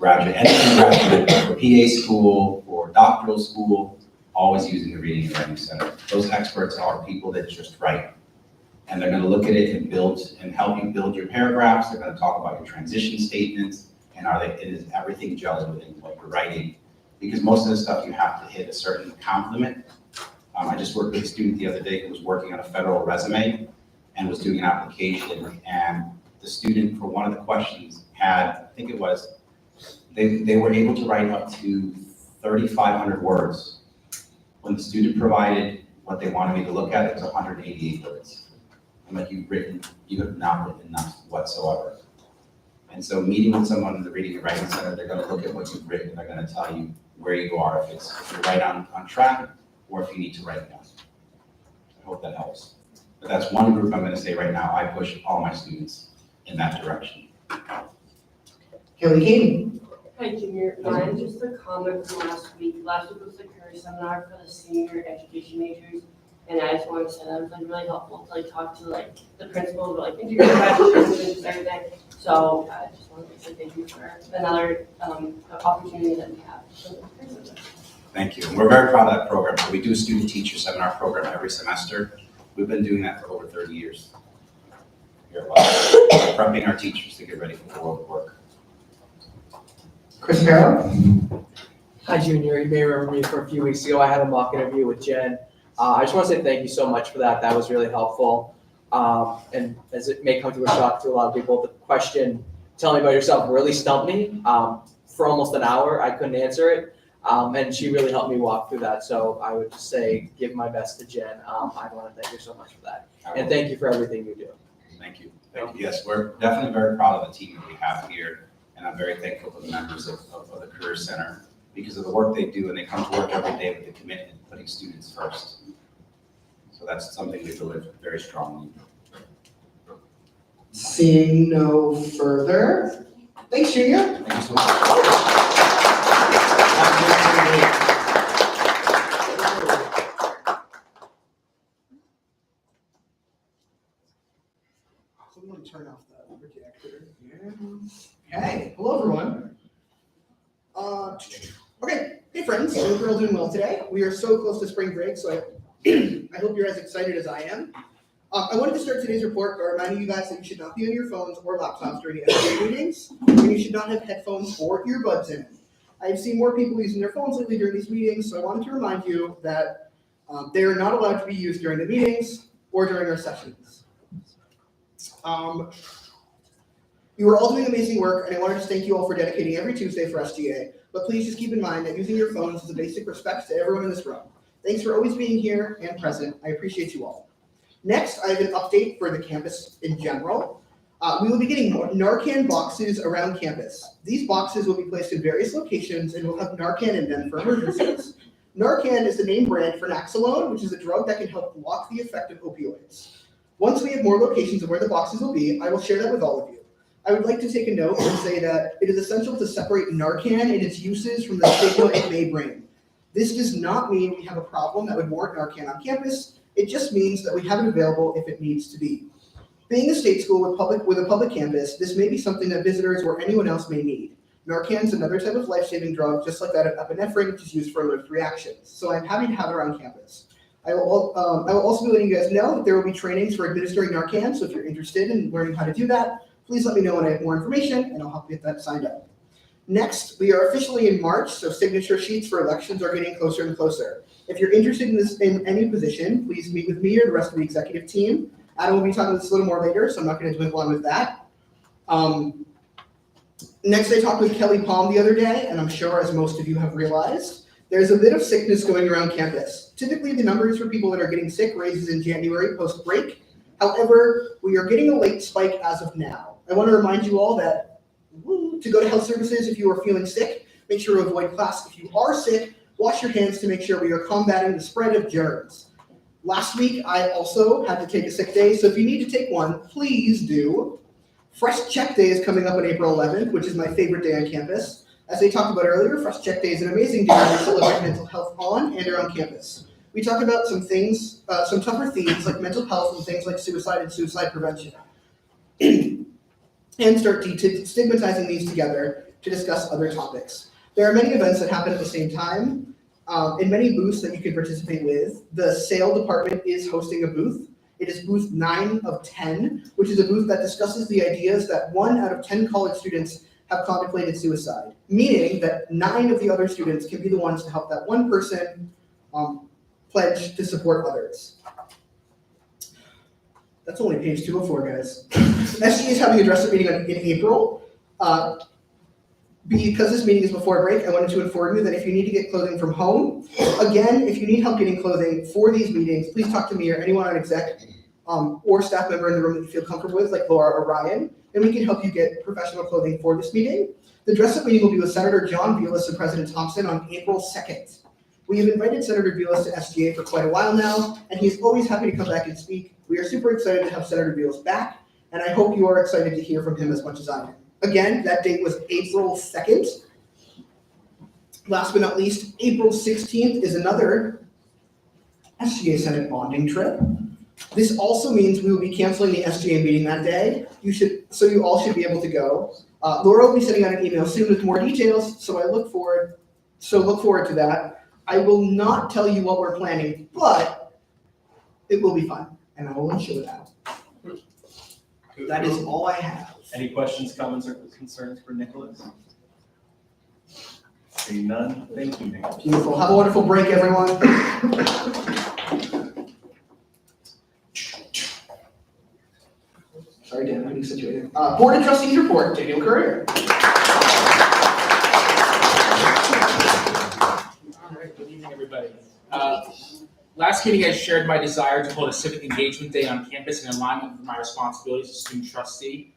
anything graduate for PA school or doctoral school, always using the Reading and Writing Center. Those experts are people that just write. And they're going to look at it and help you build your paragraphs. They're going to talk about your transition statements and is everything gelling within what you're writing. Because most of the stuff you have to hit a certain count limit. I just worked with a student the other day who was working on a federal resume and was doing an application. And the student, for one of the questions, had, I think it was, they were able to write up to 3,500 words. When the student provided what they wanted me to look at, it was 188 words. I'm like, you have not written enough whatsoever. And so meeting with someone in the Reading and Writing Center, they're going to look at what you've written, they're going to tell you where you are, if you're right on track, or if you need to write more. I hope that helps. But that's one group I'm going to say right now, I push all my students in that direction. Cahillane. Hi, Junior. Mine just a comment from last week. Last week was the career seminar for the senior education majors. And I just wanted to say that was like really helpful to talk to the principals about integrated practices and everything. So I just wanted to say thank you for another opportunity that we have. Thank you. And we're very proud of that program. We do a student teacher seminar program every semester. We've been doing that for over 30 years. We're prepping our teachers to get ready for the world of work. Chris Carroll. Hi, Junior. You may remember me for a few weeks ago. I had a mock interview with Jen. I just want to say thank you so much for that. That was really helpful. And as it may come to a shock to a lot of people, the question, tell me about yourself, really stumped me. For almost an hour, I couldn't answer it. And she really helped me walk through that. So I would just say, give my best to Jen. I want to thank you so much for that. And thank you for everything you do. Thank you. Thank you. Yes, we're definitely very proud of the team that we have here. And I'm very thankful for the members of the Career Center because of the work they do. And they come to work every day with the commitment of putting students first. So that's something we believe very strongly. Seeing no further. Thanks, Junior. Thank you so much. Someone turn off the projector. Yeah. Okay. Hello, everyone. Okay. Hey, all doing well today. We are so close to spring break, so I hope you're as excited as I am. I wanted to start today's report by reminding you guys that you should not be on your phones or laptops during the SGA meetings, and you should not have headphones or earbuds in. I've seen more people using their phones lately during these meetings, so I wanted to remind you that they are not allowed to be used during the meetings or during our sessions. You are all doing amazing work, and I wanted to thank you all for dedicating every Tuesday for SGA, but please just keep in mind that using your phones is a basic respect to everyone in this room. Thanks for always being here and present. I appreciate you all. Next, I have an update for the campus in general. We will be getting Narcan boxes around campus. These boxes will be placed in various locations and will have Narcan in them for emergencies. Narcan is the name brand for Naxalone, which is a drug that can help block the effect of opioids. Once we have more locations of where the boxes will be, I will share that with all of you. I would like to take a note and say that it is essential to separate Narcan and its uses from the stigma it may bring. This does not mean we have a problem that would warrant Narcan on campus. It just means that we have it available if it needs to be. Being a state school with a public campus, this may be something that visitors or anyone else may need. Narcan is another type of life-saving drug, just like that of epinephrine, which is used for allergic reactions. So I'm happy to have it around campus. I will also be letting you guys know that there will be trainings for administering Narcan, so if you're interested in learning how to do that, please let me know when I have more information, and I'll help get that signed up. Next, we are officially in March, so signature sheets for elections are getting closer and closer. If you're interested in any position, please meet with me or the rest of the executive team. Adam will be talking about this a little more later, so I'm not going to dwindle on with that. Next, I talked with Kelly Palm the other day, and I'm sure, as most of you have realized, there's a bit of sickness going around campus. Typically, the numbers for people that are getting sick raises in January post-break. However, we are getting a late spike as of now. I want to remind you all that to go to health services if you are feeling sick. Make sure to avoid class. If you are sick, wash your hands to make sure we are combating the spread of germs. Last week, I also had to take a sick day, so if you need to take one, please do. Fresh Check Day is coming up on April 11th, which is my favorite day on campus. As I talked about earlier, Fresh Check Day is an amazing day to celebrate mental health on and around campus. We talk about some things, some tougher themes like mental health and things like suicide and suicide prevention. And start stigmatizing these together to discuss other topics. There are many events that happen at the same time, and many booths that you can participate with. The sale department is hosting a booth. It is booth 9 of 10, which is a booth that discusses the ideas that 1 out of 10 college students have contemplated suicide, meaning that 9 of the other students can be the ones to help that one person pledge to support others. That's only page 204, guys. SGA is having a dress-up meeting in April. Because this meeting is before break, I wanted to inform you that if you need to get clothing from home, again, if you need help getting clothing for these meetings, please talk to me or anyone on exec or staff member in the room that you feel comfortable with, like Laura or Ryan, and we can help you get professional clothing for this meeting. The dress-up meeting will be with Senator John Vilas and President Thompson on April 2nd. We have invited Senator Vilas to SGA for quite a while now, and he is always happy to come back and speak. We are super excited to have Senator Vilas back, and I hope you are excited to hear from him as much as I am. Again, that date was April 2nd. Last but not least, April 16th is another SGA Senate bonding trip. This also means we will be canceling the SGA meeting that day. You all should be able to go. Laura will be sending out an email soon with more details, so look forward to that. I will not tell you what we're planning, but it will be fun, and I will show it out. That is all I have. Any questions, comments, or concerns for Nicholas? Seeing none, thank you, Nicholas. Beautiful. Have a wonderful break, everyone. Sorry, Dan, I'm getting situated. Board of Trustees report, Daniel Courier. All right, good evening, everybody. Last meeting, I shared my desire to hold a civic engagement day on campus in alignment with my responsibilities as student trustee.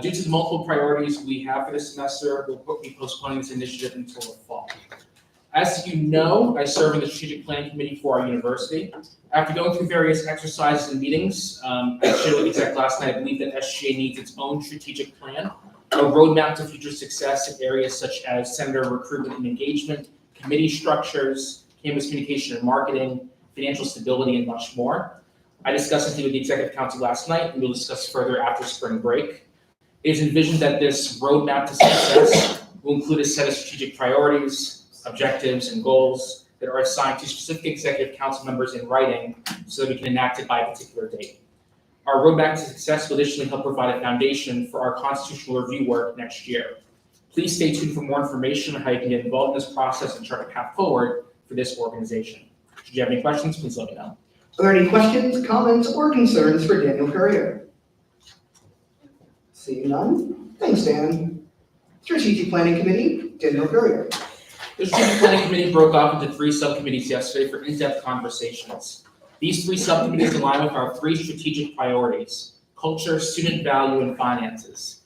Due to the multiple priorities we have for this semester, we'll be postponing this initiative until the fall. As you know, I serve in the strategic planning committee for our university. After going through various exercises and meetings, I shared with the exec last night, I believe that SGA needs its own strategic plan, a roadmap to future success in areas such as senator recruitment and engagement, committee structures, campus communication and marketing, financial stability, and much more. I discussed it with the executive council last night, and we'll discuss further after spring break. It is envisioned that this roadmap to success will include a set of strategic priorities, objectives, and goals, that are assigned to specific executive council members in writing so that we can enact it by a particular date. Our roadmap to success will additionally help provide a foundation for our constitutional review work next year. Please stay tuned for more information on how you can get involved in this process and chart a path forward for this organization. Should you have any questions, please let me know. Are there any questions, comments, or concerns for Daniel Courier? Seeing none, thanks, Dan. Strategic Planning Committee, Daniel Courier. The Strategic Planning Committee broke off into 3 subcommittees yesterday for in-depth conversations. These 3 subcommittees align with our 3 strategic priorities: culture, student value, and finances.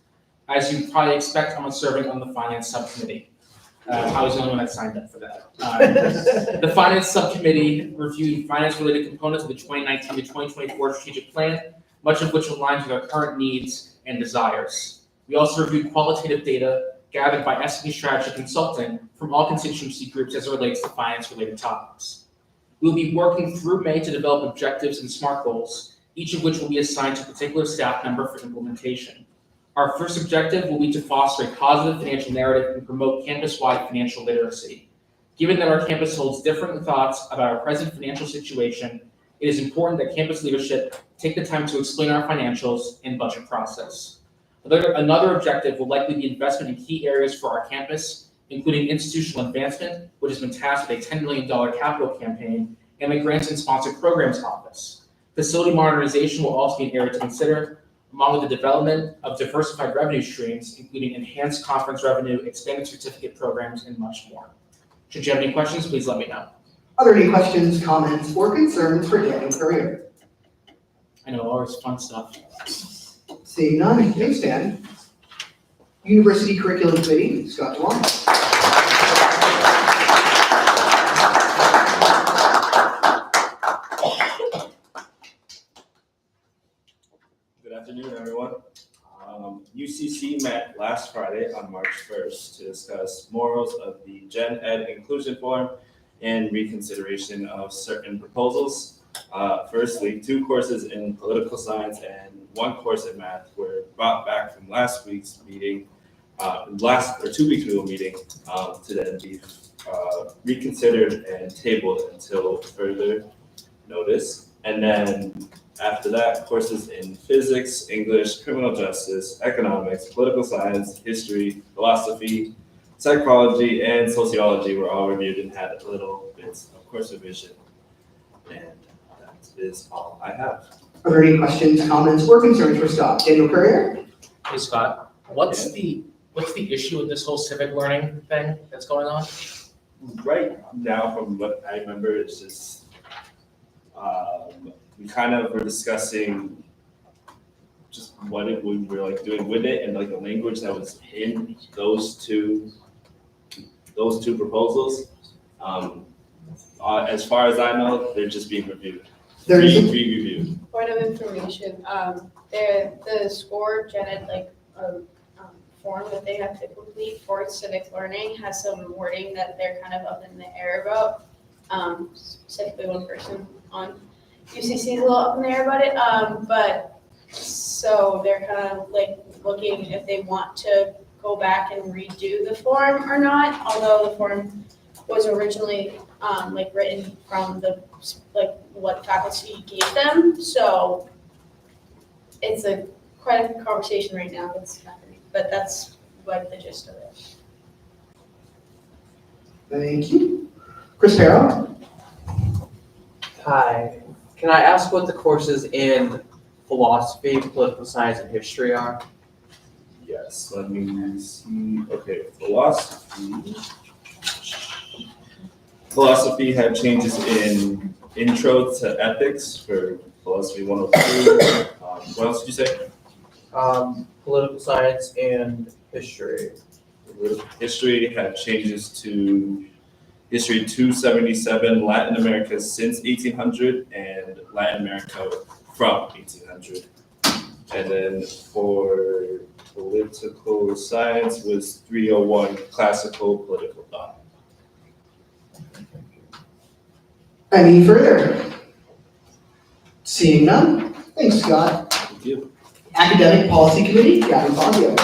As you probably expect, I'm serving on the finance subcommittee. I was the only one that signed up for that. The finance subcommittee reviewed finance-related components of the 2019 to 2024 strategic plan, much of which aligns with our current needs and desires. We also reviewed qualitative data gathered by SGA Strategy Consulting from all constituency groups as it relates to finance-related topics. We'll be working through May to develop objectives and SMART goals, each of which will be assigned to a particular staff member for implementation. Our first objective will be to foster a positive financial narrative and promote campus-wide financial literacy. Given that our campus holds different thoughts about our present financial situation, it is important that campus leadership take the time to explain our financials and budget process. Another objective will likely be investment in key areas for our campus, including institutional advancement, which has been tasked with a $10 million capital campaign, and the Grants and Sponsored Programs Office. Facility modernization will also be an area to consider, along with the development of diversified revenue streams, including enhanced conference revenue, expanded certificate programs, and much more. Should you have any questions, please let me know. Are there any questions, comments, or concerns for Daniel Courier? I know, always fun stuff. Seeing none, thanks, Dan. University Curriculum Committee, Scott DeWong. Good afternoon, everyone. UCC met last Friday on March 1st to discuss morals of the Gen Ed Inclusion Forum and reconsideration of certain proposals. Firstly, 2 courses in political science and 1 course in math were brought back from last week's meeting, 2 weeks ago meeting, to then be reconsidered and tabled until further notice. And then after that, courses in physics, English, criminal justice, economics, political science, history, philosophy, psychology, and sociology were all reviewed and had little bits of course revision. And that is all I have. Are there any questions, comments, or concerns for Scott? Daniel Courier? Hey Scott, what's the issue with this whole civic learning thing that's going on? Right now, from what I remember, it's just we kind of were discussing just what we were like doing with it and like the language that was in those two proposals. As far as I know, they're just being reviewed. Re-reviewed. Point of information, the SCORE Gen Ed form that they have to complete for civic learning has some wording that they're kind of up in the air about. Specifically one person on UCC is a little up in the air about it, but so they're kind of like looking if they want to go back and redo the form or not, although the form was originally written from the what faculty gave them. So it's quite a conversation right now that's happening, but that's like the gist of it. Thank you. Chris Farrow? Hi, can I ask what the courses in philosophy, political science, and history are? Yes, let me see. Okay, philosophy. Philosophy had changes in intro to ethics for philosophy 102. What else did you say? Political science and history. History had changes to history 277, Latin America since 1800, and Latin America from 1800. And then for political science was 301, classical political thought. Any further? Seeing none? Thanks, Scott. Thank you. Academic Policy Committee, Gavin Fazio.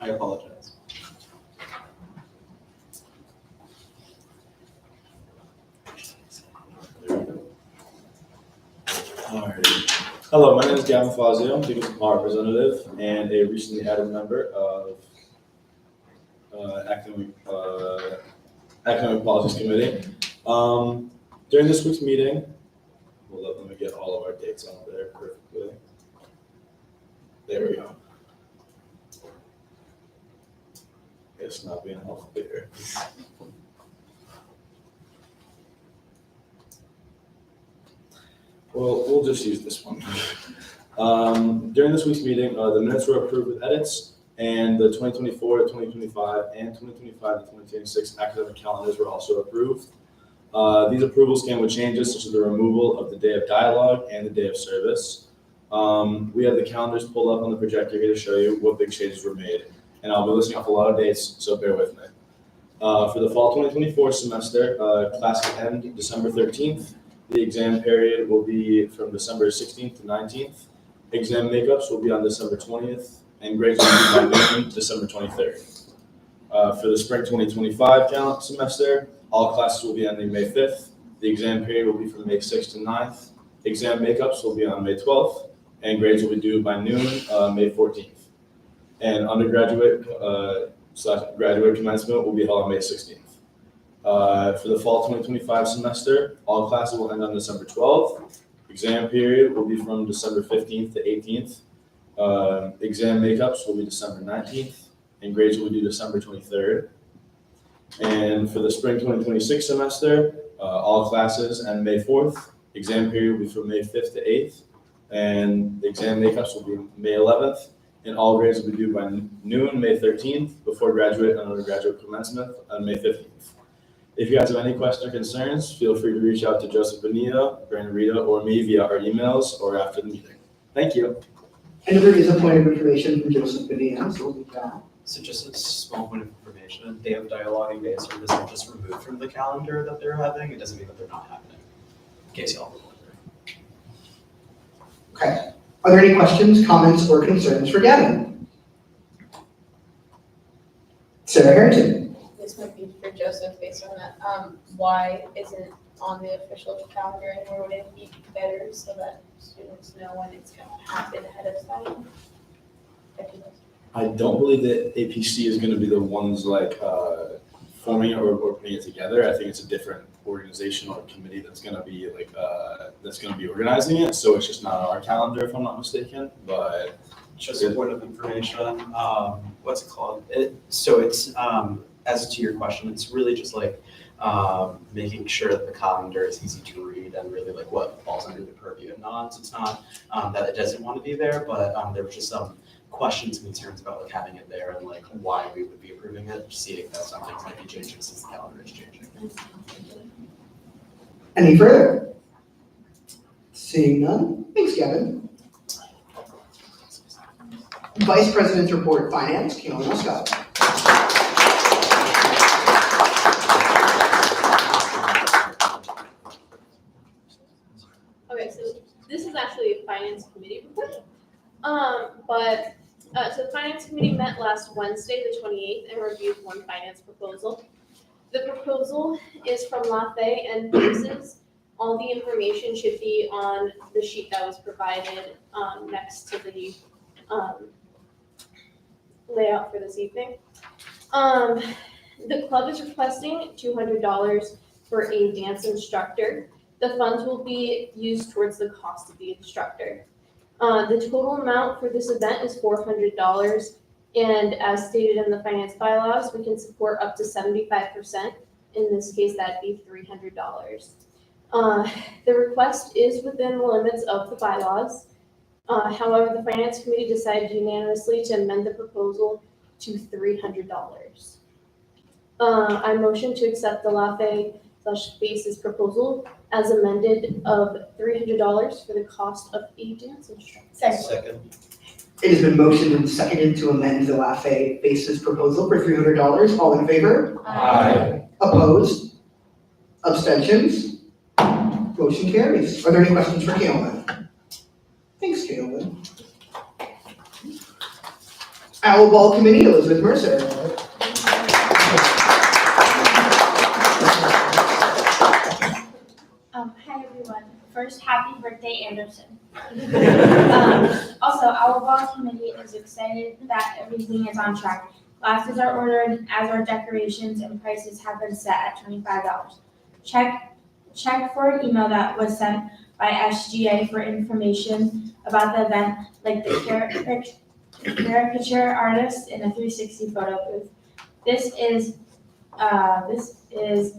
I apologize. Alright. Hello, my name is Gavin Fazio, I'm People's Power Representative and a recently added member of Academic Policies Committee. During this week's meeting, let me get all of our dates on there perfectly. There we go. It's not being helpful here. Well, we'll just use this one. During this week's meeting, the minutes were approved with edits, and the 2024 to 2025 and 2025 to 2026 academic calendars were also approved. These approvals came with changes such as the removal of the day of dialogue and the day of service. We have the calendars pulled up on the projector here to show you what big changes were made, and I'll be listing off a lot of dates, so bear with me. For the fall 2024 semester, class will end December 13th. The exam period will be from December 16th to 19th. Exam makeups will be on December 20th, and grades will be by noon, December 23rd. For the spring 2025 semester, all classes will be ending May 5th. The exam period will be from May 6th to 9th. Exam makeups will be on May 12th, and grades will be due by noon, May 14th. And undergraduate / graduate commencement will be held on May 16th. For the fall 2025 semester, all classes will end on December 12th. Exam period will be from December 15th to 18th. Exam makeups will be December 19th, and grades will be due December 23rd. And for the spring 2026 semester, all classes end May 4th. Exam period will be from May 5th to 8th, and exam makeups will be May 11th, and all grades will be due by noon, May 13th, before graduate and undergraduate commencement on May 15th. If you guys have any questions or concerns, feel free to reach out to Joseph Bonilla, Brandon Rita, or me via our emails or after the meeting. Thank you. And there is a point of information from Joseph Bonilla, so we'll be back. So just a small point of information, day of dialogue and day of service are just removed from the calendar that they're having. It doesn't mean that they're not happening, in case y'all were wondering. Okay. Are there any questions, comments, or concerns for Gavin? Sarah Harrington. This might be for Joseph based on that. Why isn't on the official calendar anymore? Would it be better so that students know when it's going to happen ahead of time? I don't believe that APC is going to be the ones like forming it or putting it together. I think it's a different organization or committee that's going to be like organizing it. So it's just not on our calendar, if I'm not mistaken. But just a point of information. What's it called? So it's as to your question, it's really just like making sure that the calendar is easy to read and really like what falls under the purview and not. So it's not that it doesn't want to be there, but there was just some questions and concerns about like having it there and like why we would be approving it, to see if some things might be changing since the calendar is changing. Any further? Seeing none. Thanks, Gavin. Vice President's Report, Finance, Cahillane Scott. Okay, so this is actually a Finance Committee report. So the Finance Committee met last Wednesday, the 28th, and reviewed one finance proposal. The proposal is from Lafay and Bases. All the information should be on the sheet that was provided next to the layout for this evening. The club is requesting $200 for a dance instructor. The funds will be used towards the cost of the instructor. The total amount for this event is $400, and as stated in the finance bylaws, we can support up to 75%. In this case, that'd be $300. The request is within the limits of the bylaws. However, the finance committee decided unanimously to amend the proposal to $300. I motion to accept the Lafay/Bases proposal as amended of $300 for the cost of a dance instructor. Second. It has been motioned and seconded to amend the Lafay Bases proposal for $300. All in favor? Aye. Opposed? Abstentions? Motion carries. Are there any questions for Cahillane? Thanks, Cahillane. Owl Ball Committee, Elizabeth Mercer. Hi everyone. First, happy birthday, Anderson. Also, our ball committee is excited that everything is on track. Glasses are ordered, as are decorations, and prices have been set at $25. Check for an email that was sent by SGA for information about the event, like the caricature artist in a 360 photo booth. This is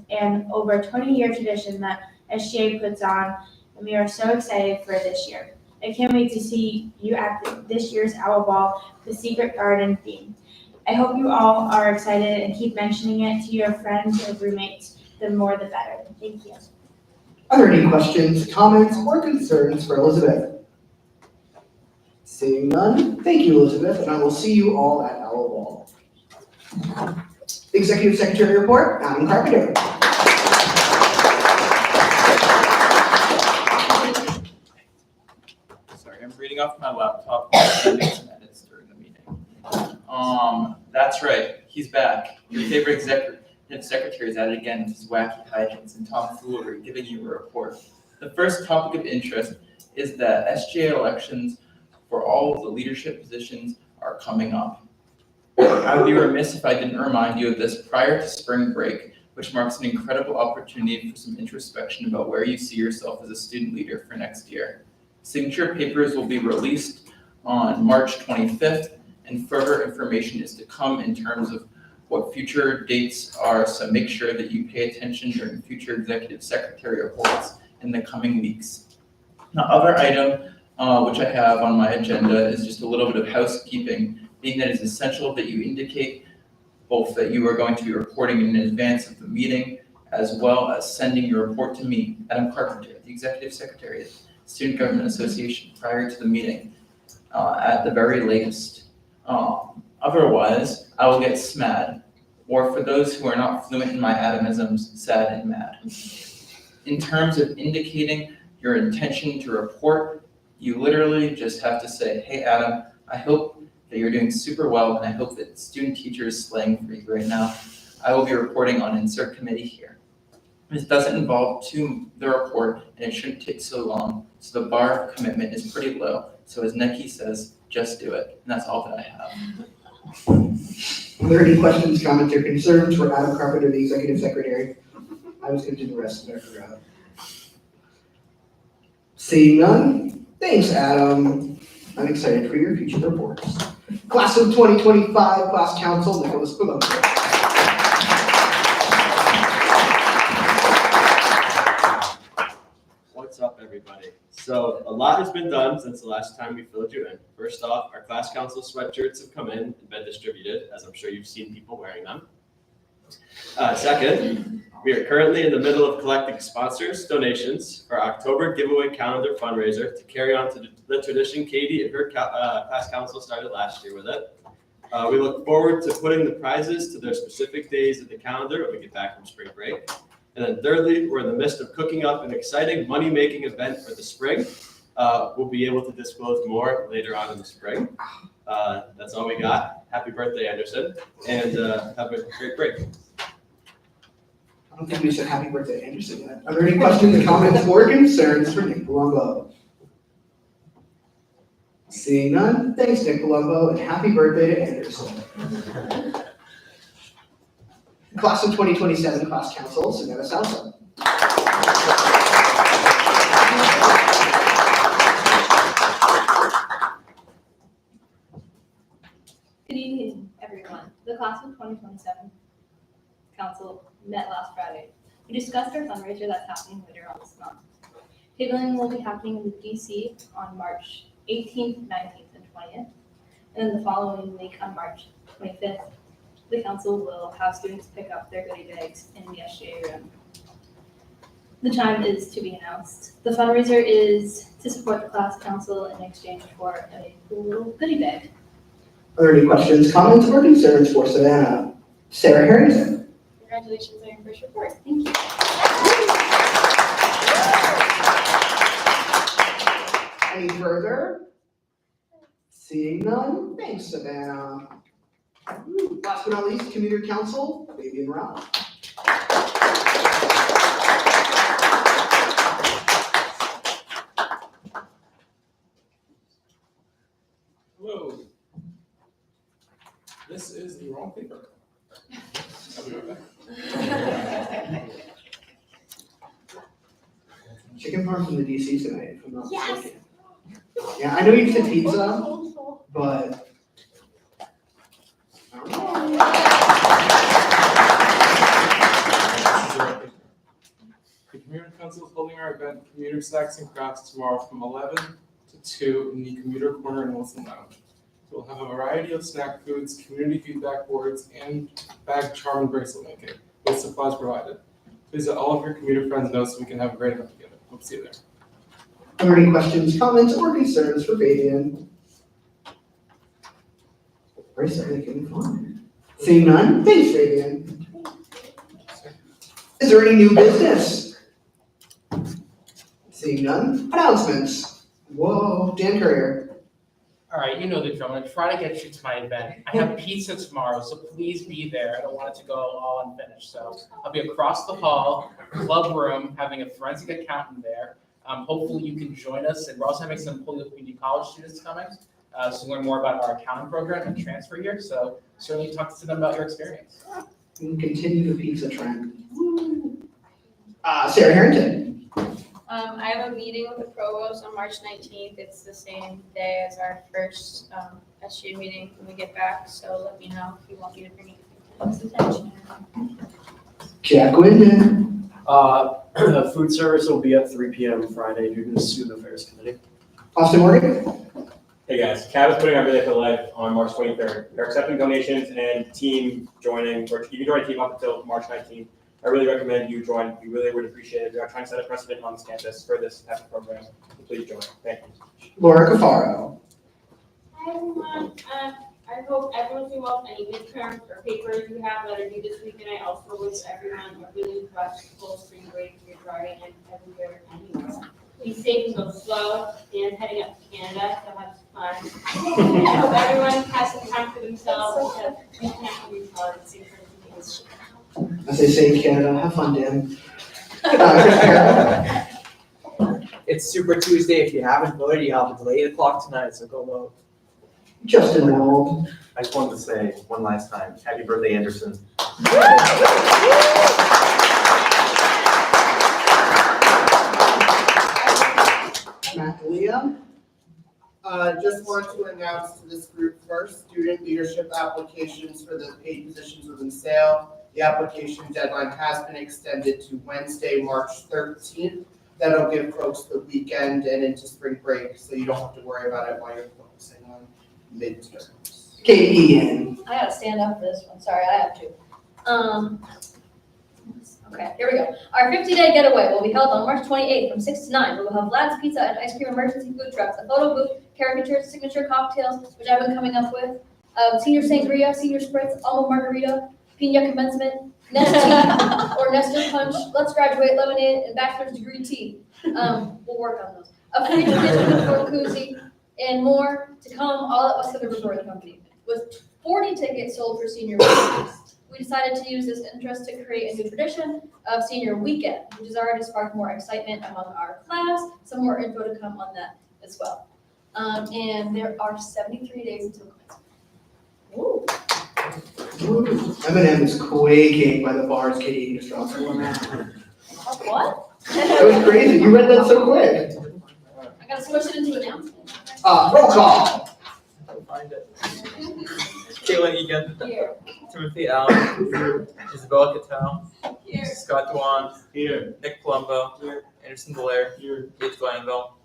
an over 20-year tradition that SGA puts on, and we are so excited for this year. I can't wait to see you at this year's Owl Ball, the Secret Garden theme. I hope you all are excited and keep mentioning it to your friends or roommates. The more the better. Thank you. Are there any questions, comments, or concerns for Elizabeth? Seeing none, thank you, Elizabeth, and I will see you all at Owl Ball. Executive Secretary Report, Adam Carpenter. Sorry, I'm reading off my laptop, sending some edits during the meeting. That's right, he's back. Your favorite executive secretary is at it again with his wacky hijinks and tomfoolery, giving you a report. The first topic of interest is that SGA elections for all of the leadership positions are coming up. I would be remiss if I didn't remind you of this prior to spring break, which marks an incredible opportunity for some introspection about where you see yourself as a student leader for next year. Signature papers will be released on March 25th, and further information is to come in terms of what future dates are, so make sure that you pay attention during future executive secretary reports in the coming weeks. The other item which I have on my agenda is just a little bit of housekeeping, being that it's essential that you indicate both that you are going to be reporting in advance of the meeting, as well as sending your report to me, Adam Carpenter, the Executive Secretary of the Student Government Association, prior to the meeting, at the very latest. Otherwise, I will get SMAD, or for those who are not fluent in my Adamisms, sad and mad. In terms of indicating your intention to report, you literally just have to say, hey Adam, I hope that you're doing super well, and I hope that student teacher is slaying for you right now. I will be reporting on insert committee here. This doesn't involve the report, and it shouldn't take so long, so the bar of commitment is pretty low. So as Neki says, just do it, and that's all that I have. Are there any questions, comments, or concerns for Adam Carpenter, the Executive Secretary? I was going to do the rest, but I forgot. Seeing none, thanks, Adam. I'm excited for your future reports. Class of 2025, Class Council, Nicholas Palumbo. What's up, everybody? So a lot has been done since the last time we filled you in. First off, our class council sweatshirts have come in and been distributed, as I'm sure you've seen people wearing them. Second, we are currently in the middle of collecting sponsors' donations for our October giveaway calendar fundraiser to carry on to the tradition Katie and her class council started last year with it. We look forward to putting the prizes to their specific days of the calendar when we get back from spring break. And then thirdly, we're in the midst of cooking up an exciting money-making event for the spring. We'll be able to disclose more later on in the spring. That's all we got. Happy birthday, Anderson, and have a great break. I don't think we said happy birthday, Anderson, yet. Are there any questions, comments, or concerns for Nick Palumbo? Seeing none, thanks, Nick Palumbo, and happy birthday to Anderson. Class of 2027 Class Council, Savannah Salsa. Good evening, everyone. The Class of 2027 Council met last Friday. We discussed our fundraiser that's happening later on this month. Tabling will be happening in DC on March 18th, 19th, and 20th. And then the following week on March 25th, the council will have students pick up their goodie bags in the SGA room. The time is to be announced. The fundraiser is to support the class council in exchange for a cool little goodie bag. Are there any questions, comments, or concerns for Savannah? Sarah Harrington. Congratulations on your first report. Thank you. Any further? Seeing none, thanks, Savannah. Last but not least, Community Council, Fabian Rao. Hello. This is the wrong paper. I'll be right back. Chicken farm from the DC tonight, if I'm not Yes. mistaken. Yeah, I know you said pizza, but I don't know. The Community Council is holding our event, Commuter Snacks and Crafts, tomorrow from 11 to 2 in the Commuter Corner in Wilson Lounge. So we'll have a variety of snack foods, community feedback boards, and bag charm and bracelet making, with supplies provided. Please let all of your commuter friends know so we can have a great event together. Hope to see you there. Are there any questions, comments, or concerns for Fabian? Bracelet making fun. Seeing none, thanks, Fabian. Is there any new business? Seeing none, announcements. Whoa, Dan Courier. All right, you know the drill. I'm gonna try to get you to my event. I have pizza tomorrow, so please be there. I don't want it to go all unfinished. So I'll be across the hall, club room, having a forensic accountant there. Hopefully you can join us. And we're also having some Holyoke Community College students coming to learn more about our accounting program and transfer here. So certainly talk to them about your experience. And continue the pizza trend. Sarah Harrington. I have a meeting with the provost on March 19th. It's the same day as our first SGA meeting when we get back, so let me know if you want me to bring anything to his attention. Jack Wyndham. Food service will be at 3 p.m. Friday due to the Student Affairs Committee. Austin Morgan. Hey guys, CAB is putting our Relay for Life on March 23rd. They're accepting donations and team joining, or you can join a team up until March 19th. I really recommend you join. We really would appreciate it. We are trying to set a precedent on this campus for this type of program. So please join. Thank you. Laura Cafaro. Hi everyone, I hope everyone's doing well with any midterms or papers you have that are due this week, and I also wish everyone a really restful spring break if you're driving and everywhere anywhere. Be safe and go slow, and heading up to Canada, so have some fun. I hope everyone has some time for themselves and reconnect with each other and see things. As they say in Canada, have fun, Dan. It's Super Tuesday. If you haven't voted, you have until 8 o'clock tonight, so go vote. Justin Wald. I just wanted to say one last time, happy birthday, Anderson. Matt Liam. Just want to announce to this group first, student leadership applications for the paid positions within SAIL. The application deadline has been extended to Wednesday, March 13th. That'll give folks the weekend and into spring break, so you don't have to worry about it while you're focusing on midterms. Cahillane. I gotta stand up for this one, sorry, I have to. Okay, here we go. Our 50-day getaway will be held on March 28th from 6 to 9. We will have Vlad's Pizza and ice cream emergency food trucks, a photo booth, caricatures, signature cocktails, which I've been coming up with, senior sangria, senior spritz, almond margarita, pina commencement, nest tea, or Nestor punch, let's graduate lemonade, and bachelor's degree tea. We'll work on those. A free tradition for koozie, and more to come, all at Westfield Resort Company. With 40 tickets sold for senior weekend, we decided to use this interest to create a new tradition of senior weekend, which has already sparked more excitement among our class. Some more info to come on that as well. And there are 73 days until commencement. Eminem is quaking by the bars Katie just dropped. What? That was crazy. You read that so quick. I gotta switch it into an announcement. Roll call. Find it. Caitlin Egan. Here. Timothy Allen. Isabella Cattell. Here. Scott Dewan. Here. Nick Palumbo. Here. Anderson Blair. Here. Gage Glanville.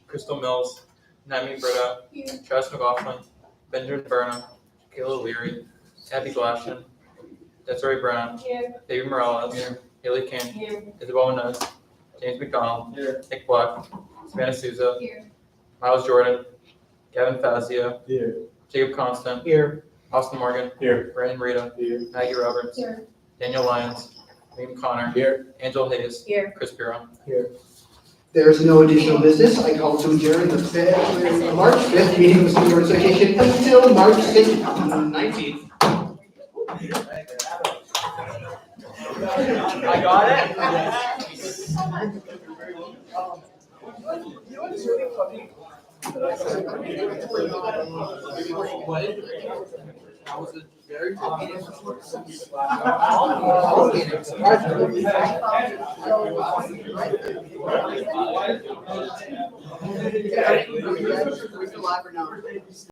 Crystal Mills. Naomi Britta. Here. Travis McLaughlin. Benjamin Burnham. Kayla Leary. Abby Glashen. Desiree Brown. Here. David Morales. Here. Haley King. Here. Isabel Nunes. James McDonald. Here. Nick Black. Savannah Souza. Here. Miles Jordan. Gavin Fazio. Here. Jacob Constant. Here. Austin Morgan. Here. Brandon Rita. Here. Maggie Roberts. Here. Daniel Lyons. Liam Connor. Here. Angel Hayes. Here. Chris Piron. Here. There's no additional business. I call to adjourn the March 5th meeting of the School Board Association until March 6th, 19th. I got it. That was a very good meeting. We're still live or no?